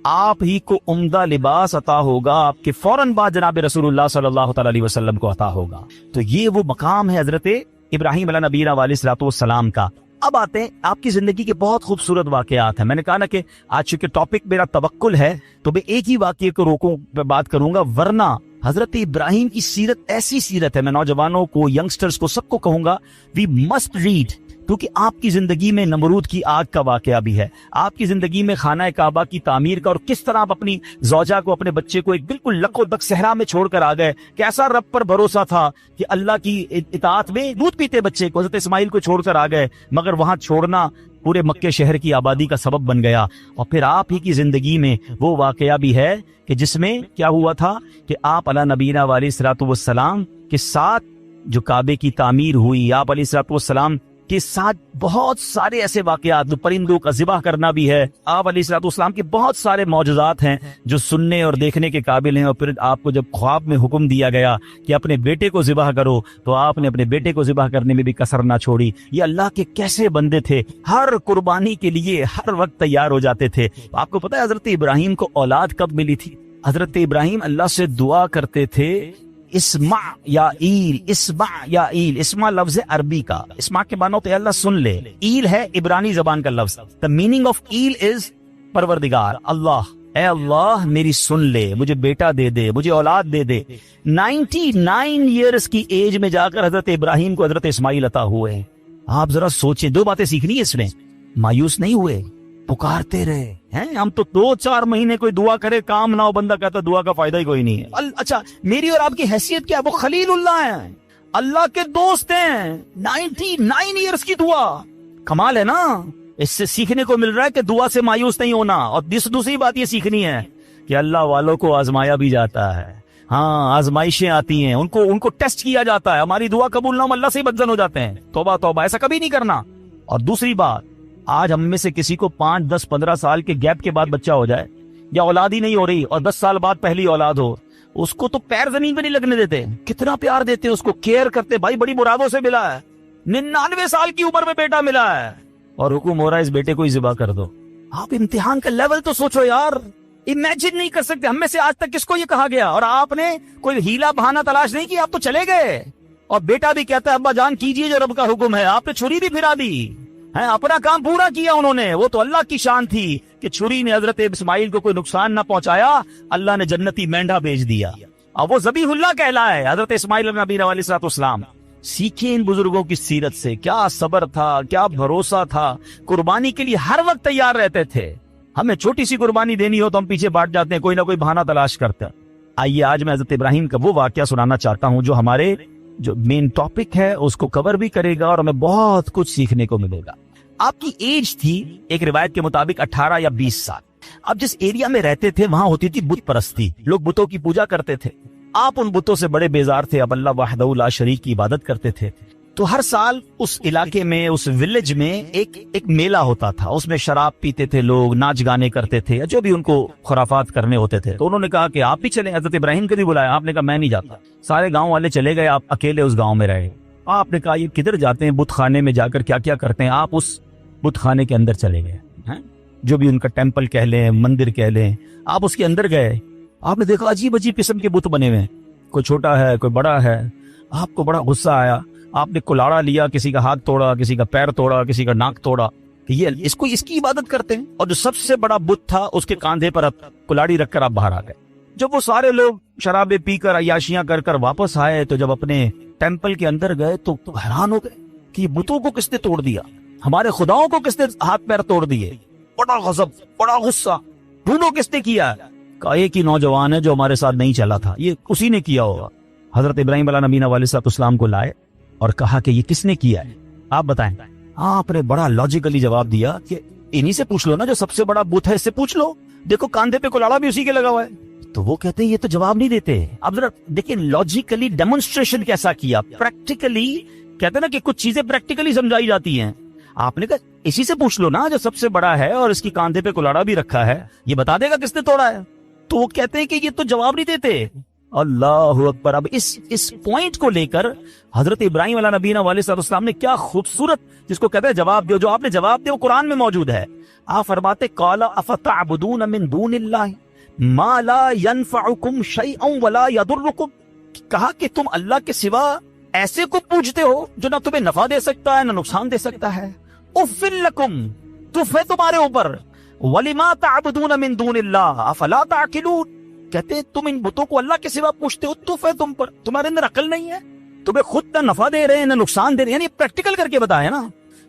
آپ ہی کو عمدہ لباس عطا ہوگا، آپ کے فوراً بعد جناب رسول اللہ صلی اللہ تعالی علیہ وسلم کو عطا ہوگا۔ تو یہ وہ مقام ہے حضرت ابراہیم علیہ نبینا علیہ الصلوۃ والسلام کا۔ اب آتے ہیں آپ کی زندگی کے بہت خوبصورت واقعات ہیں۔ میں نے کہا نا کہ آج چونکہ ٹاپک میرا توکل ہے، تو میں ایک ہی واقعے کو روکوں پہ بات کروں گا، ورنہ حضرت ابراہیم کی سیرت ایسی سیرت ہے، میں نوجوانوں کو، ینگسٹرز کو، سب کو کہوں گا، وی مسٹ ریڈ کیونکہ آپ کی زندگی میں نمرود کی آگ کا واقعہ بھی ہے، آپ کی زندگی میں خانہ کعبہ کی تعمیر کا، اور کس طرح آپ اپنی زوجہ کو، اپنے بچے کو ایک بالکل لق و دق صحرا میں چھوڑ کر آ گئے. کیسا رب پر بھروسہ تھا کہ اللہ کی اطاعت میں دودھ پیتے بچے کو، حضرت اسماعیل کو چھوڑ کر آ گئے، مگر وہاں چھوڑنا پورے مکے شہر کی آبادی کا سبب بن گیا. اور پھر آپ ہی کی زندگی میں وہ واقعہ بھی ہے کہ جس میں کیا ہوا تھا کہ آپ علی نبینا علیہ الصلوۃ والسلام کے ساتھ جو کعبے کی تعمیر ہوئی، آپ علیہ الصلوۃ والسلام کے ساتھ بہت سارے ایسے واقعات، پرندوں کا ذبح کرنا بھی ہے، آپ علیہ الصلوۃ والسلام کے بہت سارے معجزات ہیں جو سننے اور دیکھنے کے قابل ہیں. اور پھر آپ کو جب خواب میں حکم دیا گیا کہ اپنے بیٹے کو ذبح کرو، تو آپ نے اپنے بیٹے کو ذبح کرنے میں بھی کسر نہ چھوڑی. یہ اللہ کے کیسے بندے تھے، ہر قربانی کے لیے ہر وقت تیار ہو جاتے تھے. آپ کو پتہ ہے حضرت ابراہیم کو اولاد کب ملی تھی؟ حضرت ابراہیم اللہ سے دعا کرتے تھے، اسمع یا ایل، اسمع یا ایل. اسمع لفظ عربی کا، اسمع کے معنی ہوتے ہیں اللہ سن لے، ایل ہے عبرانی زبان کا لفظ. the meaning of L is پروردگار، اللہ. اے اللہ میری سن لے، مجھے بیٹا دے دے، مجھے اولاد دے دے. 99 ایئرز کی ایج میں جا کر حضرت ابراہیم کو حضرت اسماعیل عطا ہوئے. آپ ذرا سوچیں، دو باتیں سیکھنی ہے اس نے. مایوس نہیں ہوئے، پکارتے رہے ہیں. ہم تو 2-4 مہینے کوئی دعا کرے کام نہ ہو، بندہ کہتا دعا کا فائدہ ہی کوئی نہیں ہے. اچھا میری اور آپ کی حیثیت کیا ہے؟ وہ خلیل اللہ ہیں، اللہ کے دوست ہیں. 99 ایئرز کی دعا، کمال ہے نا. اس سے سیکھنے کو مل رہا ہے کہ دعا سے مایوس نہیں ہونا. اور دوسری بات یہ سیکھنی ہے کہ اللہ والوں کو آزمایا بھی جاتا ہے. ہاں آزمائشیں آتی ہیں، ان کو ٹیسٹ کیا جاتا ہے. ہماری دعا قبول نہ ہو، اللہ سے ہی بدزن ہو جاتے ہیں. توبہ توبہ، ایسا کبھی نہیں کرنا. اور دوسری بات، آج ہم میں سے کسی کو 5, 10, 15 سال کے گیپ کے بعد بچہ ہو جائے، یا اولاد ہی نہیں ہو رہی اور 10 سال بعد پہلی اولاد ہو، اس کو تو پیر زمین پہ نہیں لگنے دیتے. کتنا پیار دیتے، اس کو کیئر کرتے. بھائی بڑی مرادوں سے ملا ہے، 99 سال کی عمر میں بیٹا ملا ہے، اور حکم ہو رہا ہے اس بیٹے کو ہی ذبح کر دو. آپ امتحان کا لیول تو سوچو یار. امیجن نہیں کر سکتے. ہم میں سے آج تک کس کو یہ کہا گیا؟ اور آپ نے کوئی ہیلا بہانہ تلاش نہیں کیا، آپ تو چلے گئے. اور بیٹا بھی کہتا ہے ابا جان کیجئے جو رب کا حکم ہے. آپ نے چھری بھی پھرا دی ہے، اپنا کام پورا کیا انہوں نے. وہ تو اللہ کی شان تھی کہ چھری نے حضرت اسماعیل کو کوئی نقصان نہ پہنچایا، اللہ نے جنتی مینڈا بھیج دیا. اب وہ ذبیح اللہ کہلائے حضرت اسماعیل نبی علیہ الصلوۃ والسلام. سیکھیں ان بزرگوں کی سیرت سے، کیا صبر تھا، کیا بھروسہ تھا. قربانی کے لیے ہر وقت تیار رہتے تھے. ہمیں چھوٹی سی قربانی دینی ہو تو ہم پیچھے بانٹ جاتے ہیں، کوئی نہ کوئی بہانہ تلاش کرتے ہیں. آئیے آج میں حضرت ابراہیم کا وہ واقعہ سنانا چاہتا ہوں جو ہمارے جو مین ٹاپک ہے اس کو کور بھی کرے گا، اور ہمیں بہت کچھ سیکھنے کو ملے گا. آپ کی ایج تھی ایک روایت کے مطابق 18 یا 20 سال. اب جس ایریا میں رہتے تھے وہاں ہوتی تھی بت پرستی، لوگ بتوں کی پوجا کرتے تھے. آپ ان بتوں سے بڑے بیزار تھے، اب اللہ وحدہ لا شریک کی عبادت کرتے تھے. تو ہر سال اس علاقے میں، اس ولیج میں ایک میلہ ہوتا تھا. اس میں شراب پیتے تھے لوگ، ناچ گانے کرتے تھے، جو بھی ان کو خرافات کرنے ہوتے تھے. تو انہوں نے کہا کہ آپ بھی چلیں. حضرت ابراہیم کو بھی بلایا. آپ نے کہا میں نہیں جاتا. سارے گاؤں والے چلے گئے، آپ اکیلے اس گاؤں میں رہے. آپ نے کہا یہ کدھر جاتے ہیں، بت خانے میں جا کر کیا کیا کرتے ہیں. آپ اس بت خانے کے اندر چلے گئے، جو بھی ان کا ٹیمپل کہہ لیں، مندر کہہ لیں. آپ اس کے اندر گئے، آپ نے دیکھا عجیب عجیب قسم کے بت بنے ہوئے، کوئی چھوٹا ہے کوئی بڑا ہے. آپ کو بڑا غصہ آیا. آپ نے کلاڑا لیا، کسی کا ہاتھ توڑا، کسی کا پیر توڑا، کسی کا ناک توڑا کہ یہ اس کی عبادت کرتے ہیں. اور جو سب سے بڑا بت تھا اس کے کاندھے پر کلاڑی رکھ کر آپ باہر آ گئے. جب وہ سارے لوگ شرابیں پی کر عیاشیاں کر کر واپس آئے تو جب اپنے ٹیمپل کے اندر گئے تو حیران ہو گئے کہ بتوں کو کس نے توڑ دیا، ہمارے خداؤں کو کس نے ہاتھ پیر توڑ دیے. بڑا غضب، بڑا غصہ. ڈھونڈو کس نے کیا. کہا ایک ہی نوجوان ہے جو ہمارے ساتھ نہیں چلا تھا، یہ اسی نے کیا ہوگا. حضرت ابراہیم علیہ نبینا علیہ السلام کو لائے اور کہا کہ یہ کس نے کیا ہے، آپ بتائیں. آپ نے بڑا لاجیکلی جواب دیا کہ انہی سے پوچھ لو نا، جو سب سے بڑا بت ہے اس سے پوچھ لو، دیکھو کاندھے پہ کلاڑا بھی اسی کے لگا ہوا ہے. تو وہ کہتے ہیں یہ تو جواب نہیں دیتے. اب ذرا دیکھیں لاجیکلی ڈیمونسٹریشن کیسا کیا، پریکٹیکلی. کہتے ہیں نا کہ کچھ چیزیں پریکٹیکلی سمجھائی جاتی ہیں. آپ نے کہا اسی سے پوچھ لو نا جو سب سے بڑا ہے اور اس کی کاندھے پہ کلاڑا بھی رکھا ہے، یہ بتا دے گا کس نے توڑا ہے. تو وہ کہتے ہیں کہ یہ تو جواب نہیں دیتے. اللہ اکبر. اب اس پوائنٹ کو لے کر حضرت ابراہیم علیہ نبینا علیہ السلام نے کیا خوبصورت، جس کو کہتے ہیں جواب دو، جو آپ نے جواب دیا وہ قرآن میں موجود ہے. آپ فرماتے قال افتعبدون من دون اللہ ما لا ينفعکم شیئا ولا یضرکم. کہا کہ تم اللہ کے سوا ایسے کو پوجتے ہو جو نہ تمہیں نفع دے سکتا ہے نہ نقصان دے سکتا ہے. اف لکم، تف ہے تمہارے اوپر. ولما تعبدون من دون اللہ افلا تعقلون. کہتے ہیں تم ان بتوں کو اللہ کے سوا پوچھتے ہو، تف ہے تم پر، تمہارے اندر عقل نہیں ہے، تمہیں خود نہ نفع دے رہے ہیں نہ نقصان دے رہے ہیں. یعنی پریکٹیکل کر کے بتایا نا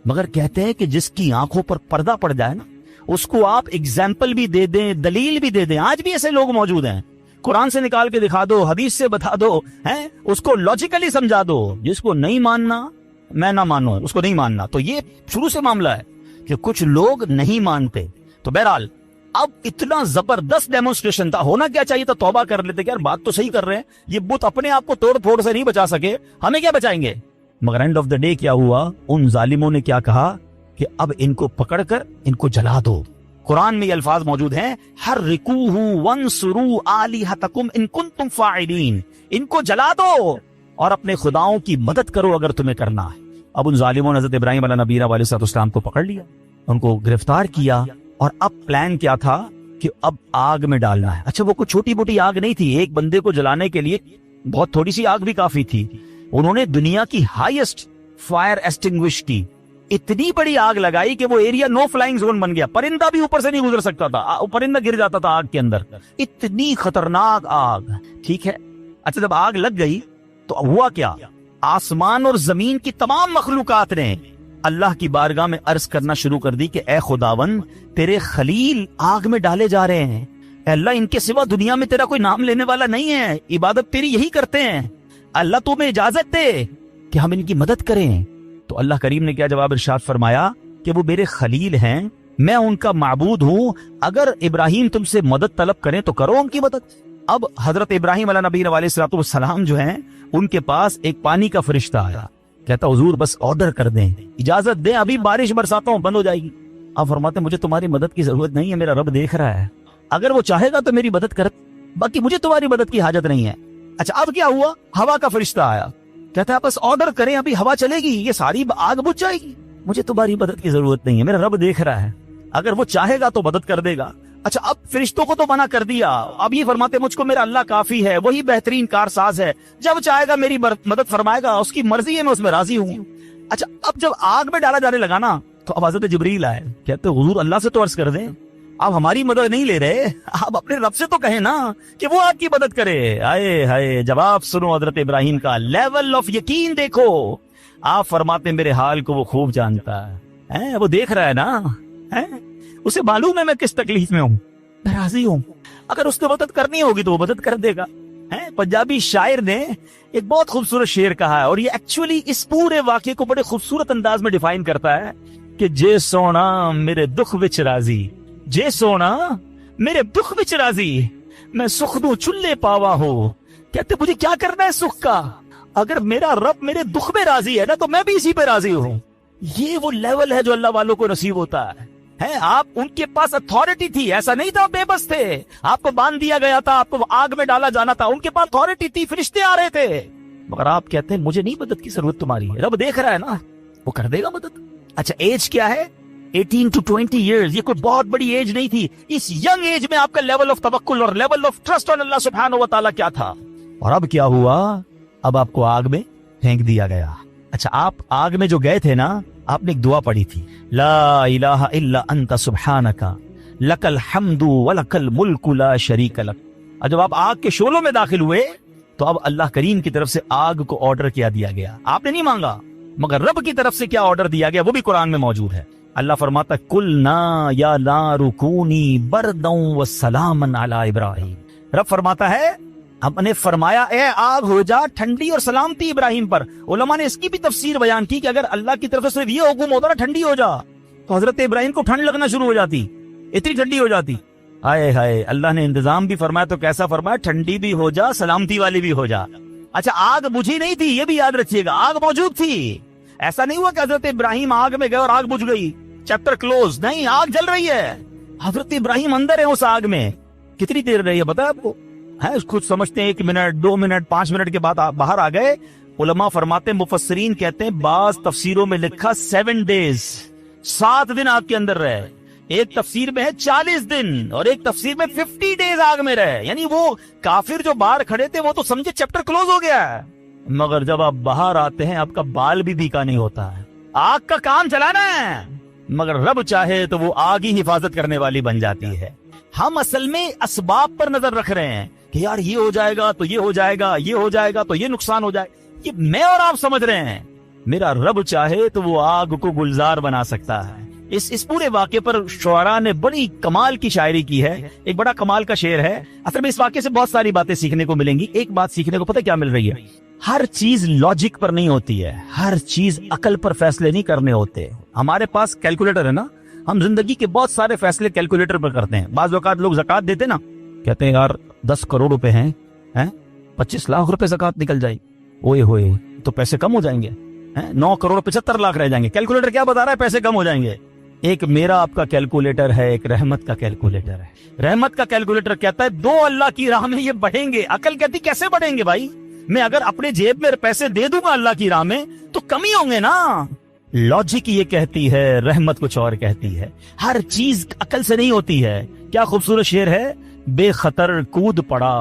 مگر کہتے ہیں کہ جس کی آنکھوں پر پردہ پڑ جائے نا، اس کو آپ اگزامپل بھی دے دیں، دلیل بھی دے دیں. آج بھی ایسے لوگ موجود ہیں، قرآن سے نکال کے دکھا دو، حدیث سے بتا دو، ہیں اس کو لاجیکلی سمجھا دو. جس کو نہیں ماننا میں نہ مانوں، اس کو نہیں ماننا. تو یہ شروع سے معاملہ ہے کہ کچھ لوگ نہیں مانتے. تو بہرحال اب اتنا زبردست ڈیمونسٹریشن تھا، ہونا کیا چاہیے تھا، توبہ کر لیتے کہ یار بات تو صحیح کر رہے ہیں، یہ بت اپنے آپ کو توڑ پھوڑ سے نہیں بچا سکے، ہمیں کیا بچائیں گے. مگر اینڈ آف دا ڈے کیا ہوا، ان ظالموں نے کیا کہا کہ اب ان کو پکڑ کر ان کو جلا دو. قرآن میں یہ الفاظ موجود ہیں، حرقوہ وانصروا آلہتکم ان کنتم فاعلین، ان کو جلا دو اور اپنے خداؤں کی مدد کرو اگر تمہیں کرنا ہے. اب ان ظالموں نے حضرت ابراہیم علیہ نبینا علیہ السلام کو پکڑ لیا، ان کو گرفتار کیا، اور اب پلان کیا تھا کہ اب آگ میں ڈالنا ہے. اچھا وہ کوئی چھوٹی موٹی آگ نہیں تھی، ایک بندے کو جلانے کے لیے بہت تھوڑی سی آگ بھی کافی تھی. انہوں نے دنیا کی ہائیسٹ فائر ایسٹنگوش کی اتنی بڑی آگ لگائی کہ وہ ایریا نو فلائنگ زون بن گیا، پرندہ بھی اوپر سے نہیں گزر سکتا تھا، پرندہ گر جاتا تھا آگ کے اندر. اتنی خطرناک آگ. ٹھیک ہے، اچھا جب آگ لگ گئی تو ہوا کیا، آسمان اور زمین کی تمام مخلوقات نے اللہ کی بارگاہ میں عرض کرنا شروع کر دی کہ اے خداون تیرے خلیل آگ میں ڈالے جا رہے ہیں، اے اللہ ان کے سوا دنیا میں تیرا کوئی نام لینے والا نہیں ہے، عبادت تیری یہی کرتے ہیں، اللہ تمہیں اجازت دے کہ ہم ان کی مدد کریں. تو اللہ کریم نے کیا جواب ارشاد فرمایا کہ وہ میرے خلیل ہیں، میں ان کا معبود ہوں، اگر ابراہیم تم سے مدد طلب کریں تو کرو ان کی مدد. اب حضرت ابراہیم علیہ نبی علیہ السلام جو ہیں ان کے پاس ایک پانی کا فرشتہ آیا، کہتا حضور بس آرڈر کر دیں، اجازت دیں، ابھی بارش برساتا ہوں بند ہو جائے گی. آپ فرماتے ہیں مجھے تمہاری مدد کی ضرورت نہیں ہے، میرا رب دیکھ رہا ہے، اگر وہ چاہے گا تو میری مدد کر، باقی مجھے تمہاری مدد کی حاجت نہیں ہے. اچھا اب کیا ہوا، ہوا کا فرشتہ آیا، کہتا ہے بس آرڈر کریں، ابھی ہوا چلے گی یہ ساری آگ بجھ جائے گی، مجھے تمہاری مدد کی ضرورت نہیں ہے، میرا رب دیکھ رہا ہے، اگر وہ چاہے گا تو مدد کر دے گا. اچھا اب فرشتوں کو تو منع کر دیا، اب یہ فرماتے مجھ کو میرا اللہ کافی ہے، وہی بہترین کارساز ہے، جب چاہے گا میری مدد فرمائے گا، اس کی مرضی ہے، میں اس میں راضی ہوں. اچھا اب جب آگ میں ڈالا جانے لگا نا تو اب حضرت جبریل آئے، کہتے حضور اللہ سے تو عرض کر دیں، آپ ہماری مدد نہیں لے رہے، آپ اپنے رب سے تو کہیں نا کہ وہ آپ کی مدد کرے. آئے ہائے جواب سنو حضرت ابراہیم کا، لیول آف یقین دیکھو. آپ فرماتے میرے حال کو وہ خوب جانتا ہے، وہ دیکھ رہا ہے نا، اسے معلوم ہے میں کس تکلیف میں ہوں، میں راضی ہوں، اگر اس نے مدد کرنی ہوگی تو وہ مدد کر دے گا. پنجابی شاعر نے ایک بہت خوبصورت شعر کہا ہے، اور یہ ایکچولی اس پورے واقعے کو بڑے خوبصورت انداز میں ڈیفائن کرتا ہے کہ جے سونا میرے دکھ وچ راضی، جے سونا میرے دکھ وچ راضی، میں سکھ دوں چلے پاوا ہو. کہتے مجھے کیا کرنا ہے سکھ کا، اگر میرا رب میرے دکھ میں راضی ہے نا تو میں بھی اسی پہ راضی ہوں. یہ وہ لیول ہے جو اللہ والوں کو نصیب ہوتا ہے. آپ ان کے پاس اتھارٹی تھی، ایسا نہیں تھا بے بس تھے، آپ کو باندھ دیا گیا تھا، آپ کو آگ میں ڈالا جانا تھا، ان کے پاس اتھارٹی تھی، فرشتے آ رہے تھے، مگر آپ کہتے ہیں مجھے نہیں مدد کی ضرورت، تمہاری ہے، رب دیکھ رہا ہے نا، وہ کر دے گا مدد. اچھا ایج کیا ہے، 18 to 20 years، یہ کوئی بہت بڑی ایج نہیں تھی. اس ینگ ایج میں آپ کا لیول آف توکل اور لیول آف ٹرسٹ آن اللہ سبحانہ و تعالیٰ کیا تھا. اور اب کیا ہوا، اب آپ کو آگ میں پھینک دیا گیا. اچھا آپ آگ میں جو گئے تھے نا، آپ نے ایک دعا پڑھی تھی، لا الہ الا انت سبحانک لک الحمد ولک الملک لا شریک لک. اور جب آپ آگ کے شعلوں میں داخل ہوئے تو اب اللہ کریم کی طرف سے آگ کو آرڈر کیا دیا گیا. آپ نے نہیں مانگا، مگر رب کی طرف سے کیا آرڈر دیا گیا وہ بھی قرآن میں موجود ہے. اللہ فرماتا قلنا یا نار کونی بردا وسلاما علی ابراہیم. رب فرماتا ہے ہم نے فرمایا اے آگ ہو جا ٹھنڈی اور سلامتی ابراہیم پر. علماء نے اس کی بھی تفسیر بیان کی کہ اگر اللہ کی طرف سے صرف یہ حکم ہوتا نا ٹھنڈی ہو جا تو حضرت ابراہیم کو ٹھنڈ لگنا شروع ہو جاتی، اتنی ٹھنڈی ہو جاتی. ہائے ہائے اللہ نے انتظام بھی فرمایا تو کیسا فرمایا، ٹھنڈی بھی ہو جا سلامتی والی بھی ہو جا. اچھا آگ بجھی نہیں تھی، یہ بھی یاد رکھیے گا، آگ موجود تھی. ایسا نہیں ہوا کہ حضرت ابراہیم آگ میں گئے اور آگ بجھ گئی، چیپٹر کلوز. نہیں، آگ جل رہی ہے، حضرت ابراہیم اندر ہے اس آگ میں. کتنی دیر رہی ہے پتا ہے آپ کو؟ خود سمجھتے ہیں 1 منٹ 2 منٹ 5 منٹ کے بعد باہر آ گئے. علماء فرماتے ہیں، مفسرین کہتے ہیں، بعض تفسیروں میں لکھا 7 days، 7 دن آگ کے اندر رہے. ایک تفسیر میں ہے 40 دن اور ایک تفسیر میں 50 days آگ میں رہے. یعنی وہ کافر جو باہر کھڑے تھے وہ تو سمجھے چیپٹر کلوز ہو گیا ہے، مگر جب آپ باہر آتے ہیں آپ کا بال بھی بھیکا نہیں ہوتا ہے. آگ کا کام چلانا ہے، مگر رب چاہے تو وہ آگ ہی حفاظت کرنے والی بن جاتی ہے. ہم اصل میں اسباب پر نظر رکھ رہے ہیں کہ یار یہ ہو جائے گا تو یہ ہو جائے گا، یہ ہو جائے گا تو یہ نقصان ہو جائے. یہ میں اور آپ سمجھ رہے ہیں میرا رب چاہے تو وہ آگ کو گلزار بنا سکتا ہے. اس پورے واقعے پر شعراء نے بڑی کمال کی شاعری کی ہے. ایک بڑا کمال کا شعر ہے. اصل میں اس واقعے سے بہت ساری باتیں سیکھنے کو ملیں گی. ایک بات سیکھنے کو پتہ کیا مل رہی ہے؟ ہر چیز لاجک پر نہیں ہوتی ہے، ہر چیز عقل پر فیصلے نہیں کرنے ہوتے. ہمارے پاس کیلکولیٹر ہے نا، ہم زندگی کے بہت سارے فیصلے کیلکولیٹر پر کرتے ہیں. بعض اوقات لوگ زکوٰۃ دیتے نا، کہتے ہیں یار 10 کروڑ روپے ہیں 25 لاکھ روپے زکوٰۃ نکل جائے، اوئے ہوئے تو پیسے کم ہو جائیں گے. 9 کروڑ 75 لاکھ رہ جائیں گے. کیلکولیٹر کیا بتا رہا ہے؟ پیسے کم ہو جائیں گے. ایک میرا آپ کا کیلکولیٹر ہے، ایک رحمت کا کیلکولیٹر ہے. رحمت کا کیلکولیٹر کہتا ہے 2 اللہ کی راہ میں یہ بڑھیں گے. عقل کہتی کیسے بڑھیں گے بھائی؟ میں اگر اپنے جیب میں پیسے دے دوں گا اللہ کی راہ میں تو کم ہی ہوں گے نا. لاجک یہ کہتی ہے، رحمت کچھ اور کہتی ہے. ہر چیز عقل سے نہیں ہوتی ہے. کیا خوبصورت شعر ہے. بے خطر کود پڑا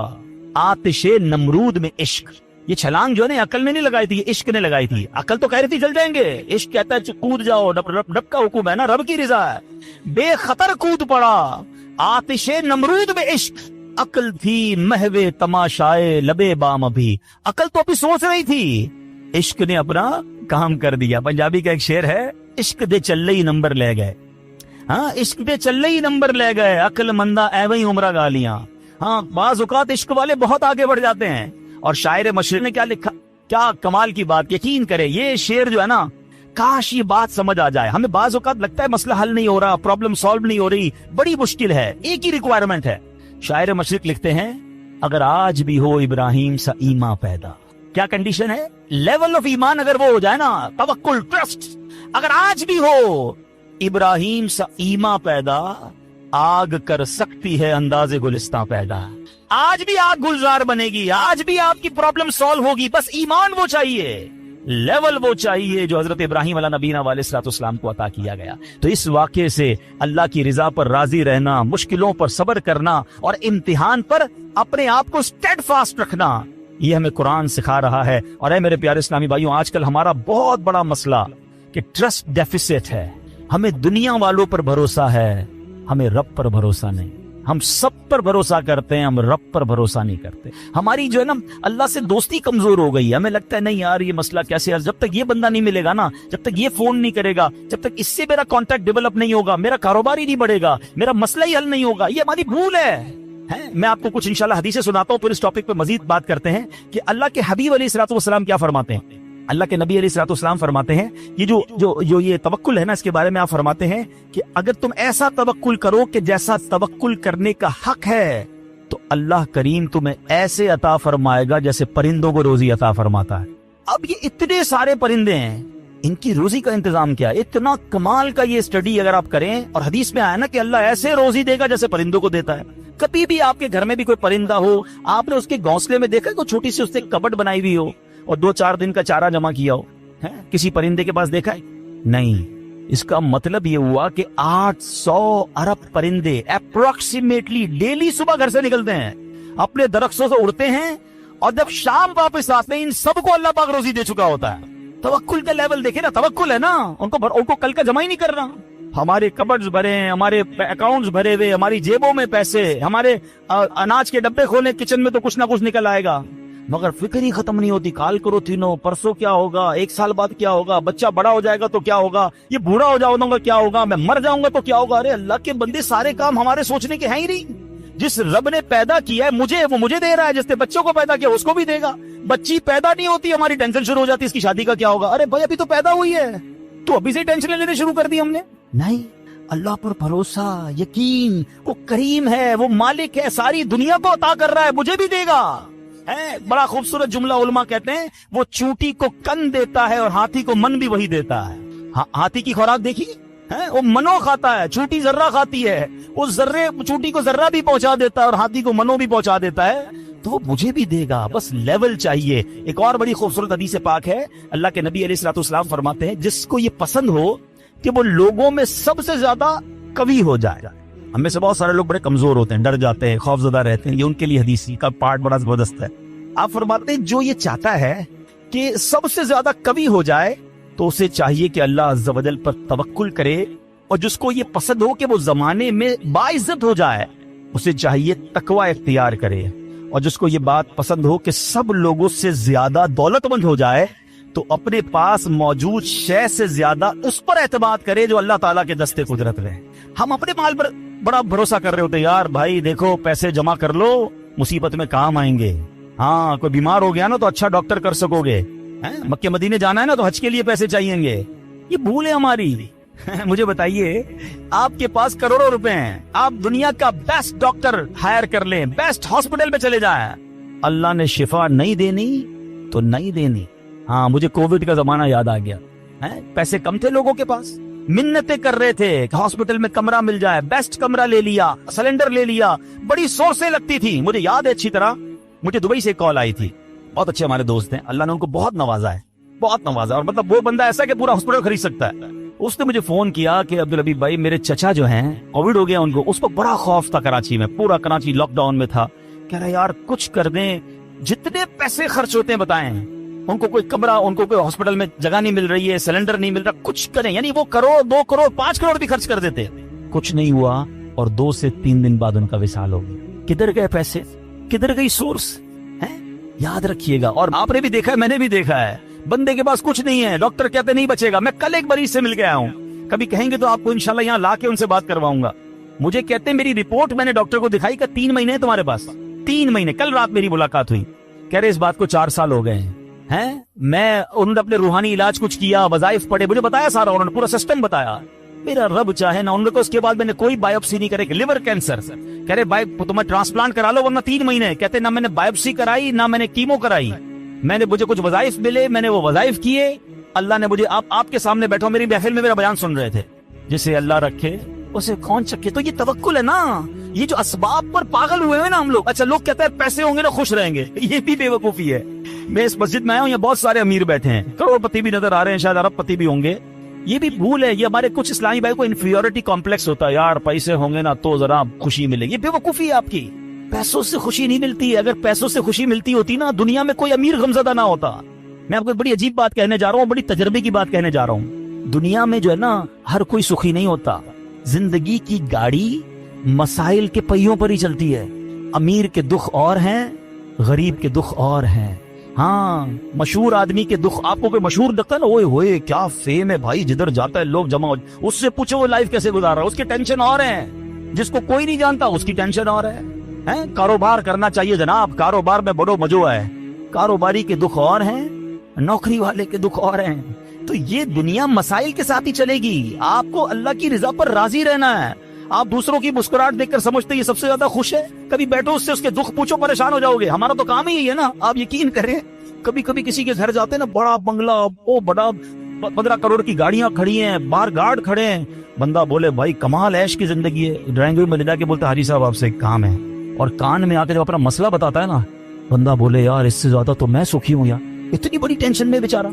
آتش نمرود میں عشق. یہ چھلانگ جو ہے نا عقل نے نہیں لگائی تھی، یہ عشق نے لگائی تھی. عقل تو کہہ رہی تھی چل جائیں گے، عشق کہتا ہے کود جاؤ، رب کا حکم ہے نا، رب کی رضا ہے. بے خطر کود پڑا آتش نمرود میں عشق. عقل تھی محو تماشائے لبے بام. ابھی عقل تو ابھی سوچ رہی تھی، عشق نے اپنا کام کر دیا. پنجابی کا ایک شعر ہے، عشق دے چلے ہی نمبر لے گئے. عشق دے چلے ہی نمبر لے گئے، عقل مندہ ایویں ہی عمرہ گالیاں. بعض اوقات عشق والے بہت آگے بڑھ جاتے ہیں. اور شاعر مشرق نے کیا لکھا، کیا کمال کی بات. یقین کرے یہ شعر جو ہے نا، کاش یہ بات سمجھ آ جائے. ہمیں بعض اوقات لگتا ہے مسئلہ حل نہیں ہو رہا، پرابلم سالو نہیں ہو رہی، بڑی مشکل ہے. ایک ہی ریکوائرمنٹ ہے. شاعر مشرق لکھتے ہیں، اگر آج بھی ہو ابراہیم سا ایمان پیدا. کیا کنڈیشن ہے؟ لیول آف ایمان اگر وہ ہو جائے نا، توکل، ٹرسٹ، اگر آج بھی ہو ابراہیم سا ایمان پیدا، آگ کر سکتی ہے انداز گلستان پیدا. آج بھی آگ گلزار بنے گی، آج بھی آپ کی پرابلم سالو ہوگی. بس ایمان وہ چاہیے، لیول وہ چاہیے جو حضرت ابراہیم علیہ نبینا علیہ الصلوۃ والسلام کو عطا کیا گیا. تو اس واقعے سے اللہ کی رضا پر راضی رہنا، مشکلوں پر صبر کرنا اور امتحان پر اپنے آپ کو اسٹیڈ فاسٹ رکھنا، یہ ہمیں قرآن سکھا رہا ہے. اور اے میرے پیارے اسلامی بھائیوں، آج کل ہمارا بہت بڑا مسئلہ کہ ٹرسٹ ڈیفیسٹ ہے. ہمیں دنیا والوں پر بھروسہ ہے، ہمیں رب پر بھروسہ نہیں. ہم سب پر بھروسہ کرتے ہیں، ہم رب پر بھروسہ نہیں کرتے. ہماری جو ہے نا اللہ سے دوستی کمزور ہو گئی ہے. ہمیں لگتا ہے نہیں یار یہ مسئلہ کیسے، جب تک یہ بندہ نہیں ملے گا نا، جب تک یہ فون نہیں کرے گا، جب تک اس سے میرا کانٹیکٹ ڈیولپ نہیں ہوگا، میرا کاروبار ہی نہیں بڑھے گا، میرا مسئلہ ہی حل نہیں ہوگا. یہ ہماری بھول ہے. میں آپ کو کچھ انشاءاللہ حدیثیں سناتا ہوں، پھر اس ٹاپک پہ مزید بات کرتے ہیں کہ اللہ کے حبیب علیہ الصلوۃ والسلام کیا فرماتے ہیں. اللہ کے نبی علیہ الصلوۃ والسلام فرماتے ہیں، یہ جو یہ توکل ہے نا، اس کے بارے میں آپ فرماتے ہیں کہ اگر تم ایسا توکل کرو کہ جیسا توکل کرنے کا حق ہے، تو اللہ کریم تمہیں ایسے عطا فرمائے گا جیسے پرندوں کو روزی عطا فرماتا ہے. اب یہ اتنے سارے پرندے ہیں، ان کی روزی کا انتظام کیا ہے؟ اتنا کمال کا یہ اسٹڈی اگر آپ کریں، اور حدیث میں آیا نا کہ اللہ ایسے روزی دے گا جیسے پرندوں کو دیتا ہے. کبھی بھی آپ کے گھر میں بھی کوئی پرندہ ہو، آپ نے اس کے گھونسلے میں دیکھا کوئی چھوٹی سی اس نے کبٹ بنائی ہوئی ہو اور 2-4 دن کا چارہ جمع کیا ہو؟ کسی پرندے کے پاس دیکھا ہے؟ نہیں. اس کا مطلب یہ ہوا کہ 800 ارب پرندے اپروکسیمیٹلی ڈیلی صبح گھر سے نکلتے ہیں، اپنے درختوں سے اڑتے ہیں، اور جب شام واپس آتے ہیں ان سب کو اللہ پاک روزی دے چکا ہوتا ہے. توکل کا لیول دیکھیں نا، توکل ہے نا، ان کو کل کا جمع ہی نہیں کرنا. ہمارے کبڈز بھرے ہیں، ہمارے اکاؤنٹس بھرے ہوئے، ہماری جیبوں میں پیسے، ہمارے اناج کے ڈبے کھولے کچن میں تو کچھ نہ کچھ نکل آئے گا، مگر فکر ہی ختم نہیں ہوتی. کال کرو تینوں، پرسوں کیا ہوگا، 1 سال بعد کیا ہوگا، بچہ بڑا ہو جائے گا تو کیا ہوگا، یہ بوڑھا ہو جاؤں گا کیا ہوگا، میں مر جاؤں گا تو کیا ہوگا. ارے اللہ کے بندے، سارے کام ہمارے سوچنے کے ہیں ہی نہیں. جس رب نے پیدا کیا ہے مجھے، وہ مجھے دے رہا ہے. جس نے بچوں کو پیدا کیا اس کو بھی دے گا. بچی پیدا نہیں ہوتی، ہماری ٹینشن شروع ہو جاتی اس کی شادی کا کیا ہوگا. ارے بھائی ابھی تو پیدا ہوئی ہے، تو ابھی سے ٹینشن لینے شروع کر دی ہم نے. نہیں، اللہ پر بھروسہ، یقین، وہ کریم ہے، وہ مالک ہے، ساری دنیا کو عطا کر رہا ہے، مجھے بھی دے گا. بڑا خوبصورت جملہ علماء کہتے ہیں، وہ چونٹی کو کن دیتا ہے اور ہاتھی کو من بھی وہی دیتا ہے. ہاتھی کی خوراک دیکھی، وہ منو کھاتا ہے، چونٹی ذرہ کھاتی ہے، وہ ذرے چونٹی کو ذرہ بھی پہنچا دیتا ہے اور ہاتھی کو منو بھی پہنچا دیتا ہے. تو وہ مجھے بھی دے گا، بس لیول چاہیے. ایک اور بڑی خوبصورت حدیث پاک ہے، اللہ کے نبی علیہ الصلوۃ والسلام فرماتے ہیں، جس کو یہ پسند ہو کہ وہ لوگوں میں سب سے زیادہ قوی ہو جائے. ہم میں سے بہت سارے لوگ بڑے کمزور ہوتے ہیں، ڈر جاتے ہیں، خوف زدہ رہتے ہیں. یہ ان کے لیے حدیث کا پارٹ بڑا زبردست ہے. آپ فرماتے ہیں جو یہ چاہتا ہے کہ سب سے زیادہ قوی ہو جائے تو اسے چاہیے کہ اللہ عز و جل پر توکل کرے، اور جس کو یہ پسند ہو کہ وہ زمانے میں باعزت ہو جائے اسے چاہیے تقوی اختیار کرے، اور جس کو یہ بات پسند ہو کہ سب لوگوں سے زیادہ دولت مند ہو جائے تو اپنے پاس موجود شے سے زیادہ اس پر اعتماد کرے جو اللہ تعالیٰ کے دستے قدرت میں ہے۔ ہم اپنے مال پر بڑا بھروسہ کر رہے ہوتے ہیں، یار بھائی دیکھو پیسے جمع کر لو، مصیبت میں کام آئیں گے، ہاں کوئی بیمار ہو گیا نا تو اچھا ڈاکٹر کر سکو گے، مکے مدینے جانا ہے نا تو حج کے لیے پیسے چاہیے گے۔ یہ بھول ہے ہماری۔ مجھے بتائیے، آپ کے پاس کروڑوں روپے ہیں، آپ دنیا کا بیسٹ ڈاکٹر ہائر کر لیں، بیسٹ ہاسپٹل میں چلے جائیں، اللہ نے شفا نہیں دینی تو نہیں دینی۔ ہاں مجھے کووڈ کا زمانہ یاد آ گیا، پیسے کم تھے لوگوں کے پاس، منتیں کر رہے تھے کہ ہاسپٹل میں کمرہ مل جائے، بیسٹ کمرہ لے لیا، سلنڈر لے لیا، بڑی سورسیں لگتی تھی۔ مجھے یاد ہے اچھی طرح، مجھے دبئی سے کال آئی تھی، بہت اچھے ہمارے دوست ہیں، اللہ نے ان کو بہت نوازا ہے، بہت نوازا، اور مطلب وہ بندہ ایسا کہ پورا ہاسپٹل خرید سکتا ہے۔ اس نے مجھے فون کیا کہ عبدالحبیب بھائی میرے چچا جو ہیں کووڈ ہو گیا ان کو، اس کو بڑا خوف تھا کراچی میں، پورا کراچی لاک ڈاؤن میں تھا، کہہ رہا یار کچھ کر دیں، جتنے پیسے خرچ ہوتے ہیں بتائیں، ان کو کوئی کمرہ، ان کو کوئی ہاسپٹل میں جگہ نہیں مل رہی ہے، سلنڈر نہیں مل رہا، کچھ کریں، یعنی وہ کروڑ 2 کروڑ 5 کروڑ بھی خرچ کر دیتے، کچھ نہیں ہوا، اور 2 سے 3 دن بعد ان کا وصال ہو گیا۔ کدھر گئے پیسے، کدھر گئی سورس؟ یاد رکھیے گا، اور آپ نے بھی دیکھا ہے، میں نے بھی دیکھا ہے، بندے کے پاس کچھ نہیں ہے، ڈاکٹر کہتے نہیں بچے گا۔ میں کل ایک مریض سے مل کے آیا ہوں، کبھی کہیں گے تو آپ کو انشاءاللہ یہاں لا کے ان سے بات کرواؤں گا۔ مجھے کہتے ہیں میری رپورٹ میں نے ڈاکٹر کو دکھائی کہ 3 مہینے ہے تمہارے پاس، 3 مہینے، کل رات میری ملاقات ہوئی، کہہ رہے اس بات کو 4 سال ہو گئے ہیں۔ میں انہوں نے اپنے روحانی علاج کچھ کیا، وظائف پڑھے، مجھے بتایا سارا، انہوں نے پورا سسٹم بتایا، میرا رب چاہے نا، انہوں نے اس کے بعد میں نے کوئی بایوپسی نہیں کرے کہ لیور کینسر، کہہ رہے تمہیں ٹرانسپلانٹ کرا لو ورنہ 3 مہینے، کہتے نہ میں نے بایوپسی کرائی نہ میں نے کیمو کرائی، میں نے مجھے کچھ وظائف ملے، میں نے وہ وظائف کیے، اللہ نے مجھے، آپ کے سامنے بیٹھا میری محفل میں میرا بیان سن رہے تھے، جسے اللہ رکھے اسے کون چکے۔ تو یہ توکل ہے نا، یہ جو اسباب پر پاگل ہوئے ہیں نا ہم لوگ۔ اچھا لوگ کہتے ہیں پیسے ہوں گے نا خوش رہیں گے، یہ بھی بے وقوفی ہے۔ میں اس مسجد میں آیا ہوں، یہاں بہت سارے امیر بیٹھے ہیں، کروڑ پتی بھی نظر آ رہے ہیں، شاید ارب پتی بھی ہوں گے، یہ بھی بھول ہے، یہ ہمارے کچھ اسلامی بھائی کو انفیریورٹی کمپلیکس ہوتا ہے، یار پیسے ہوں گے نا تو ذرا خوشی ملے گی، بے وقوفی ہے آپ کی، پیسوں سے خوشی نہیں ملتی۔ اگر پیسوں سے خوشی ملتی ہوتی نا، دنیا میں کوئی امیر غمزدہ نہ ہوتا۔ میں آپ کو بڑی عجیب بات کہنے جا رہا ہوں، بڑی تجربے کی بات کہنے جا رہا ہوں، دنیا میں جو ہے نا ہر کوئی سخی نہیں ہوتا، زندگی کی گاڑی مسائل کے پہیوں پر ہی چلتی ہے، امیر کے دکھ اور ہیں، غریب کے دکھ اور ہیں۔ ہاں مشہور آدمی کے دکھ، آپ کو کوئی مشہور دکھتا ہے نا، اوئے ہوئے کیا فیم ہے بھائی، جدھر جاتا ہے لوگ جمع ہو، اس سے پوچھو وہ لائف کیسے گزار رہا ہے، اس کی ٹینشن اور ہے، جس کو کوئی نہیں جانتا اس کی ٹینشن اور ہے۔ کاروبار کرنا چاہیے جناب، کاروبار میں بڑو مزو ہے، کاروباری کے دکھ اور ہیں، نوکری والے کے دکھ اور ہیں۔ تو یہ دنیا مسائل کے ساتھ ہی چلے گی، آپ کو اللہ کی رضا پر راضی رہنا ہے۔ آپ دوسروں کی مسکراہٹ دیکھ کر سمجھتے یہ سب سے زیادہ خوش ہے، کبھی بیٹھو اس سے اس کے دکھ پوچھو، پریشان ہو جاؤ گے۔ ہمارا تو کام ہی یہی ہے نا، آپ یقین کریں، کبھی کبھی کسی کے گھر جاتے ہیں نا، بڑا بنگلہ، وہ بڑا 15 کروڑ کی گاڑیاں کھڑی ہیں، باہر گارڈ کھڑے ہیں، بندہ بولے بھائی کمال عیش کی زندگی ہے، ڈرائنگ روم میں لے جا کے بولتے حاجی صاحب آپ سے ایک کام ہے، اور کان میں آ کے جب اپنا مسئلہ بتاتا ہے نا، بندہ بولے یار اس سے زیادہ تو میں سکھی ہوں یار، اتنی بڑی ٹینشن میں بیچارہ۔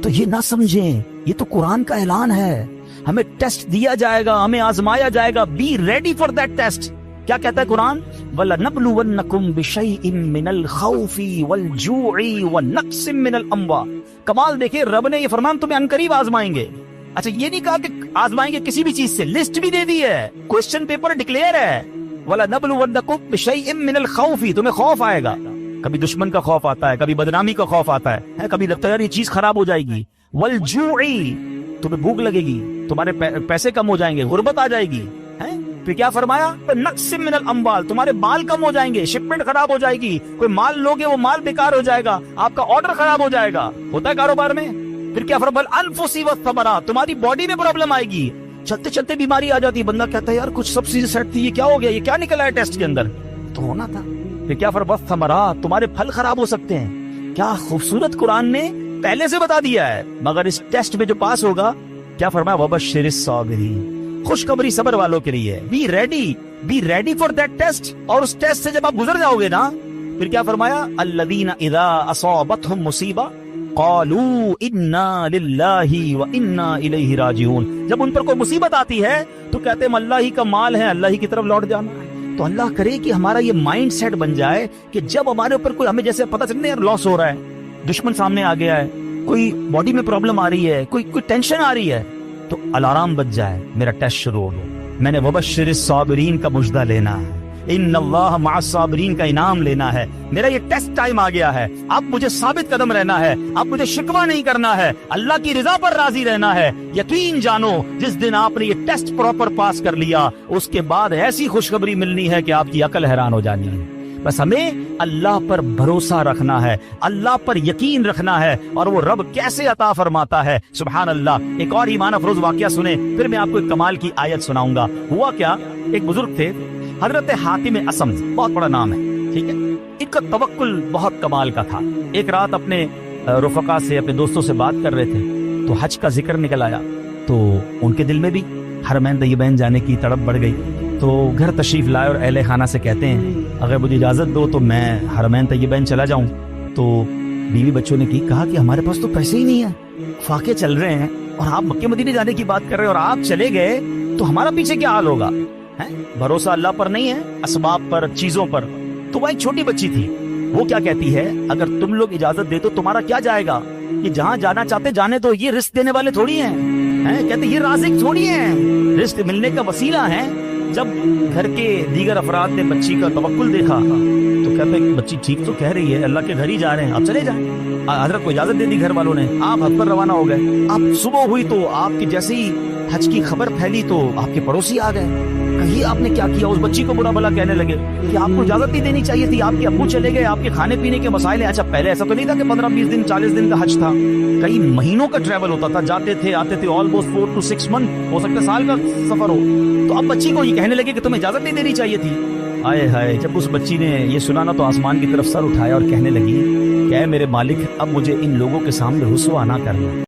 تو یہ نہ سمجھیں، یہ تو قرآن کا اعلان ہے، ہمیں ٹیسٹ دیا جائے گا، ہمیں آزمایا جائے گا، be ready for that test. کیا کہتا ہے قرآن؟ وَلَنَبْلُوَنَّكُمْ بِشَيْءٍ مِّنَ الْخَوْفِ وَالْجُوعِ وَنَقْصٍ مِّنَ الْأَمْوَالِ۔ کمال دیکھیں، رب نے یہ فرمان تمہیں عنقریب آزمائیں گے۔ اچھا یہ نہیں کہا کہ آزمائیں گے کسی بھی چیز سے، لسٹ بھی دے دی ہے، کوسچن پیپر ڈکلیئر ہے، وَلَنَبْلُوَنَّكُمْ بِشَيْءٍ مِّنَ الْخَوْفِ، تمہیں خوف آئے گا، کبھی دشمن کا خوف آتا ہے، کبھی بدنامی کا خوف آتا ہے، کبھی لگتا ہے یار یہ چیز خراب ہو جائے گی، وَالْجُوعِ، تمہیں بھوک لگے گی، تمہارے پیسے کم ہو جائیں گے، غربت آ جائے گی، پھر کیا فرمایا؟ نقص من الاموال، تمہارے مال کم ہو جائیں گے، شپمنٹ خراب ہو جائے گی، کوئی مال لوگے وہ مال بیکار ہو جائے گا، آپ کا آرڈر خراب ہو جائے گا، ہوتا ہے کاروبار میں۔ پھر کیا فرمایا؟ الانفس والثمرات، تمہاری باڈی میں پرابلم آئے گی، چلتے چلتے بیماری آ جاتی ہے، بندہ کہتا ہے یار کچھ سبسڈی سیٹ تھی، یہ کیا ہو گیا، یہ کیا نکلا ہے ٹیسٹ کے اندر، تو ہونا تھا۔ پھر کیا فرمایا؟ والثمرات، تمہارے پھل خراب ہو سکتے ہیں۔ کیا خوبصورت قرآن نے پہلے سے بتا دیا ہے، مگر اس ٹیسٹ میں جو پاس ہوگا، کیا فرمایا؟ وبشر الصابرین، خوشخبری صبر والوں کے لیے، be ready for that test. اور اس ٹیسٹ سے جب آپ گزر جاؤ گے نا، پھر کیا فرمایا؟ الذین اذا اصابتهم مصیبہ قالوا انا للہ وانا الیہ راجعون، جب ان پر کوئی مصیبت آتی ہے تو کہتے ہیں ہم اللہ ہی کا مال ہے، اللہ ہی کی طرف لوٹ جانا ہے۔ تو اللہ کرے کہ ہمارا یہ مائنڈ سیٹ بن جائے کہ جب ہمارے اوپر کوئی، ہمیں جیسے پتہ چلے یار لاس ہو رہا ہے، دشمن سامنے آ گیا ہے، کوئی باڈی میں پرابلم آ رہی ہے، کوئی ٹینشن آ رہی ہے، تو الارم بج جائے، میرا ٹیسٹ شروع ہو، میں نے وبشر الصابرین کا مجدہ لینا ہے، ان اللہ مع الصابرین کا انعام لینا ہے. میرا یہ ٹیسٹ ٹائم آ گیا ہے. اب مجھے ثابت قدم رہنا ہے. اب مجھے شکوہ نہیں کرنا ہے. اللہ کی رضا پر راضی رہنا ہے. یقین جانو جس دن آپ نے یہ ٹیسٹ پراپر پاس کر لیا, اس کے بعد ایسی خوشخبری ملنی ہے کہ آپ کی عقل حیران ہو جانی ہے. بس ہمیں اللہ پر بھروسہ رکھنا ہے, اللہ پر یقین رکھنا ہے, اور وہ رب کیسے عطا فرماتا ہے. سبحان اللہ. ایک اور ایمان افروز واقعہ سنیں, پھر میں آپ کو ایک کمال کی آیت سناؤں گا. ہوا کیا, ایک بزرگ تھے حضرت حاتم اصم, بہت بڑا نام ہے, ٹھیک ہے. ان کا توکل بہت کمال کا تھا. ایک رات اپنے رفقا سے, اپنے دوستوں سے بات کر رہے تھے تو حج کا ذکر نکل آیا, تو ان کے دل میں بھی حرمین طیبین جانے کی تڑپ بڑھ گئی. تو گھر تشریف لائے اور اہل خانہ سے کہتے ہیں اگر مجھے اجازت دو تو میں حرمین طیبین چلا جاؤں. تو بیوی بچوں نے کہا کہ ہمارے پاس تو پیسے ہی نہیں ہیں, فاقے چل رہے ہیں, اور آپ مکہ مدینے جانے کی بات کر رہے ہیں, اور آپ چلے گئے تو ہمارا پیچھے کیا حال ہوگا. بھروسہ اللہ پر نہیں ہے, اسباب پر, چیزوں پر. تو وہ ایک چھوٹی بچی تھی, وہ کیا کہتی ہے, اگر تم لوگ اجازت دے تو تمہارا کیا جائے گا, یہ جہاں جانا چاہتے جانے تو, یہ رزق دینے والے تھوڑی ہیں. کہتے یہ رازق تھوڑی ہیں, رزق ملنے کا وسیلہ ہے. جب گھر کے دیگر افراد نے بچی کا توکل دیکھا تو کہتے بچی ٹھیک تو کہہ رہی ہے, اللہ کے گھر ہی جا رہے ہیں, آپ چلے جائیں. حضرت کو اجازت دے دی گھر والوں نے, آپ حج پر روانہ ہو گئے. اب صبح ہوئی تو آپ کی جیسے ہی حج کی خبر پھیلی تو آپ کے پڑوسی آ گئے. کہیں آپ نے کیا کیا, اس بچی کو برا بھلا کہنے لگے کہ آپ کو اجازت نہیں دینی چاہیے تھی, آپ کے ابو چلے گئے, آپ کے کھانے پینے کے مسائل ہیں. اچھا پہلے ایسا تو نہیں تھا کہ 15-20 دن 40 دن کا حج تھا, کئی مہینوں کا ٹریول ہوتا تھا, جاتے تھے آتے تھے, آلموسٹ 4 to 6 month, ہو سکتا ہے سال کا سفر ہو. تو اب بچی کو یہ کہنے لگے کہ تمہیں اجازت نہیں دینی چاہیے تھی. آئے ہائے, جب اس بچی نے یہ سنا نا تو آسمان کی طرف سر اٹھایا اور کہنے لگی کہ اے میرے مالک, اب مجھے ان لوگوں کے سامنے رسوا نہ کرنا.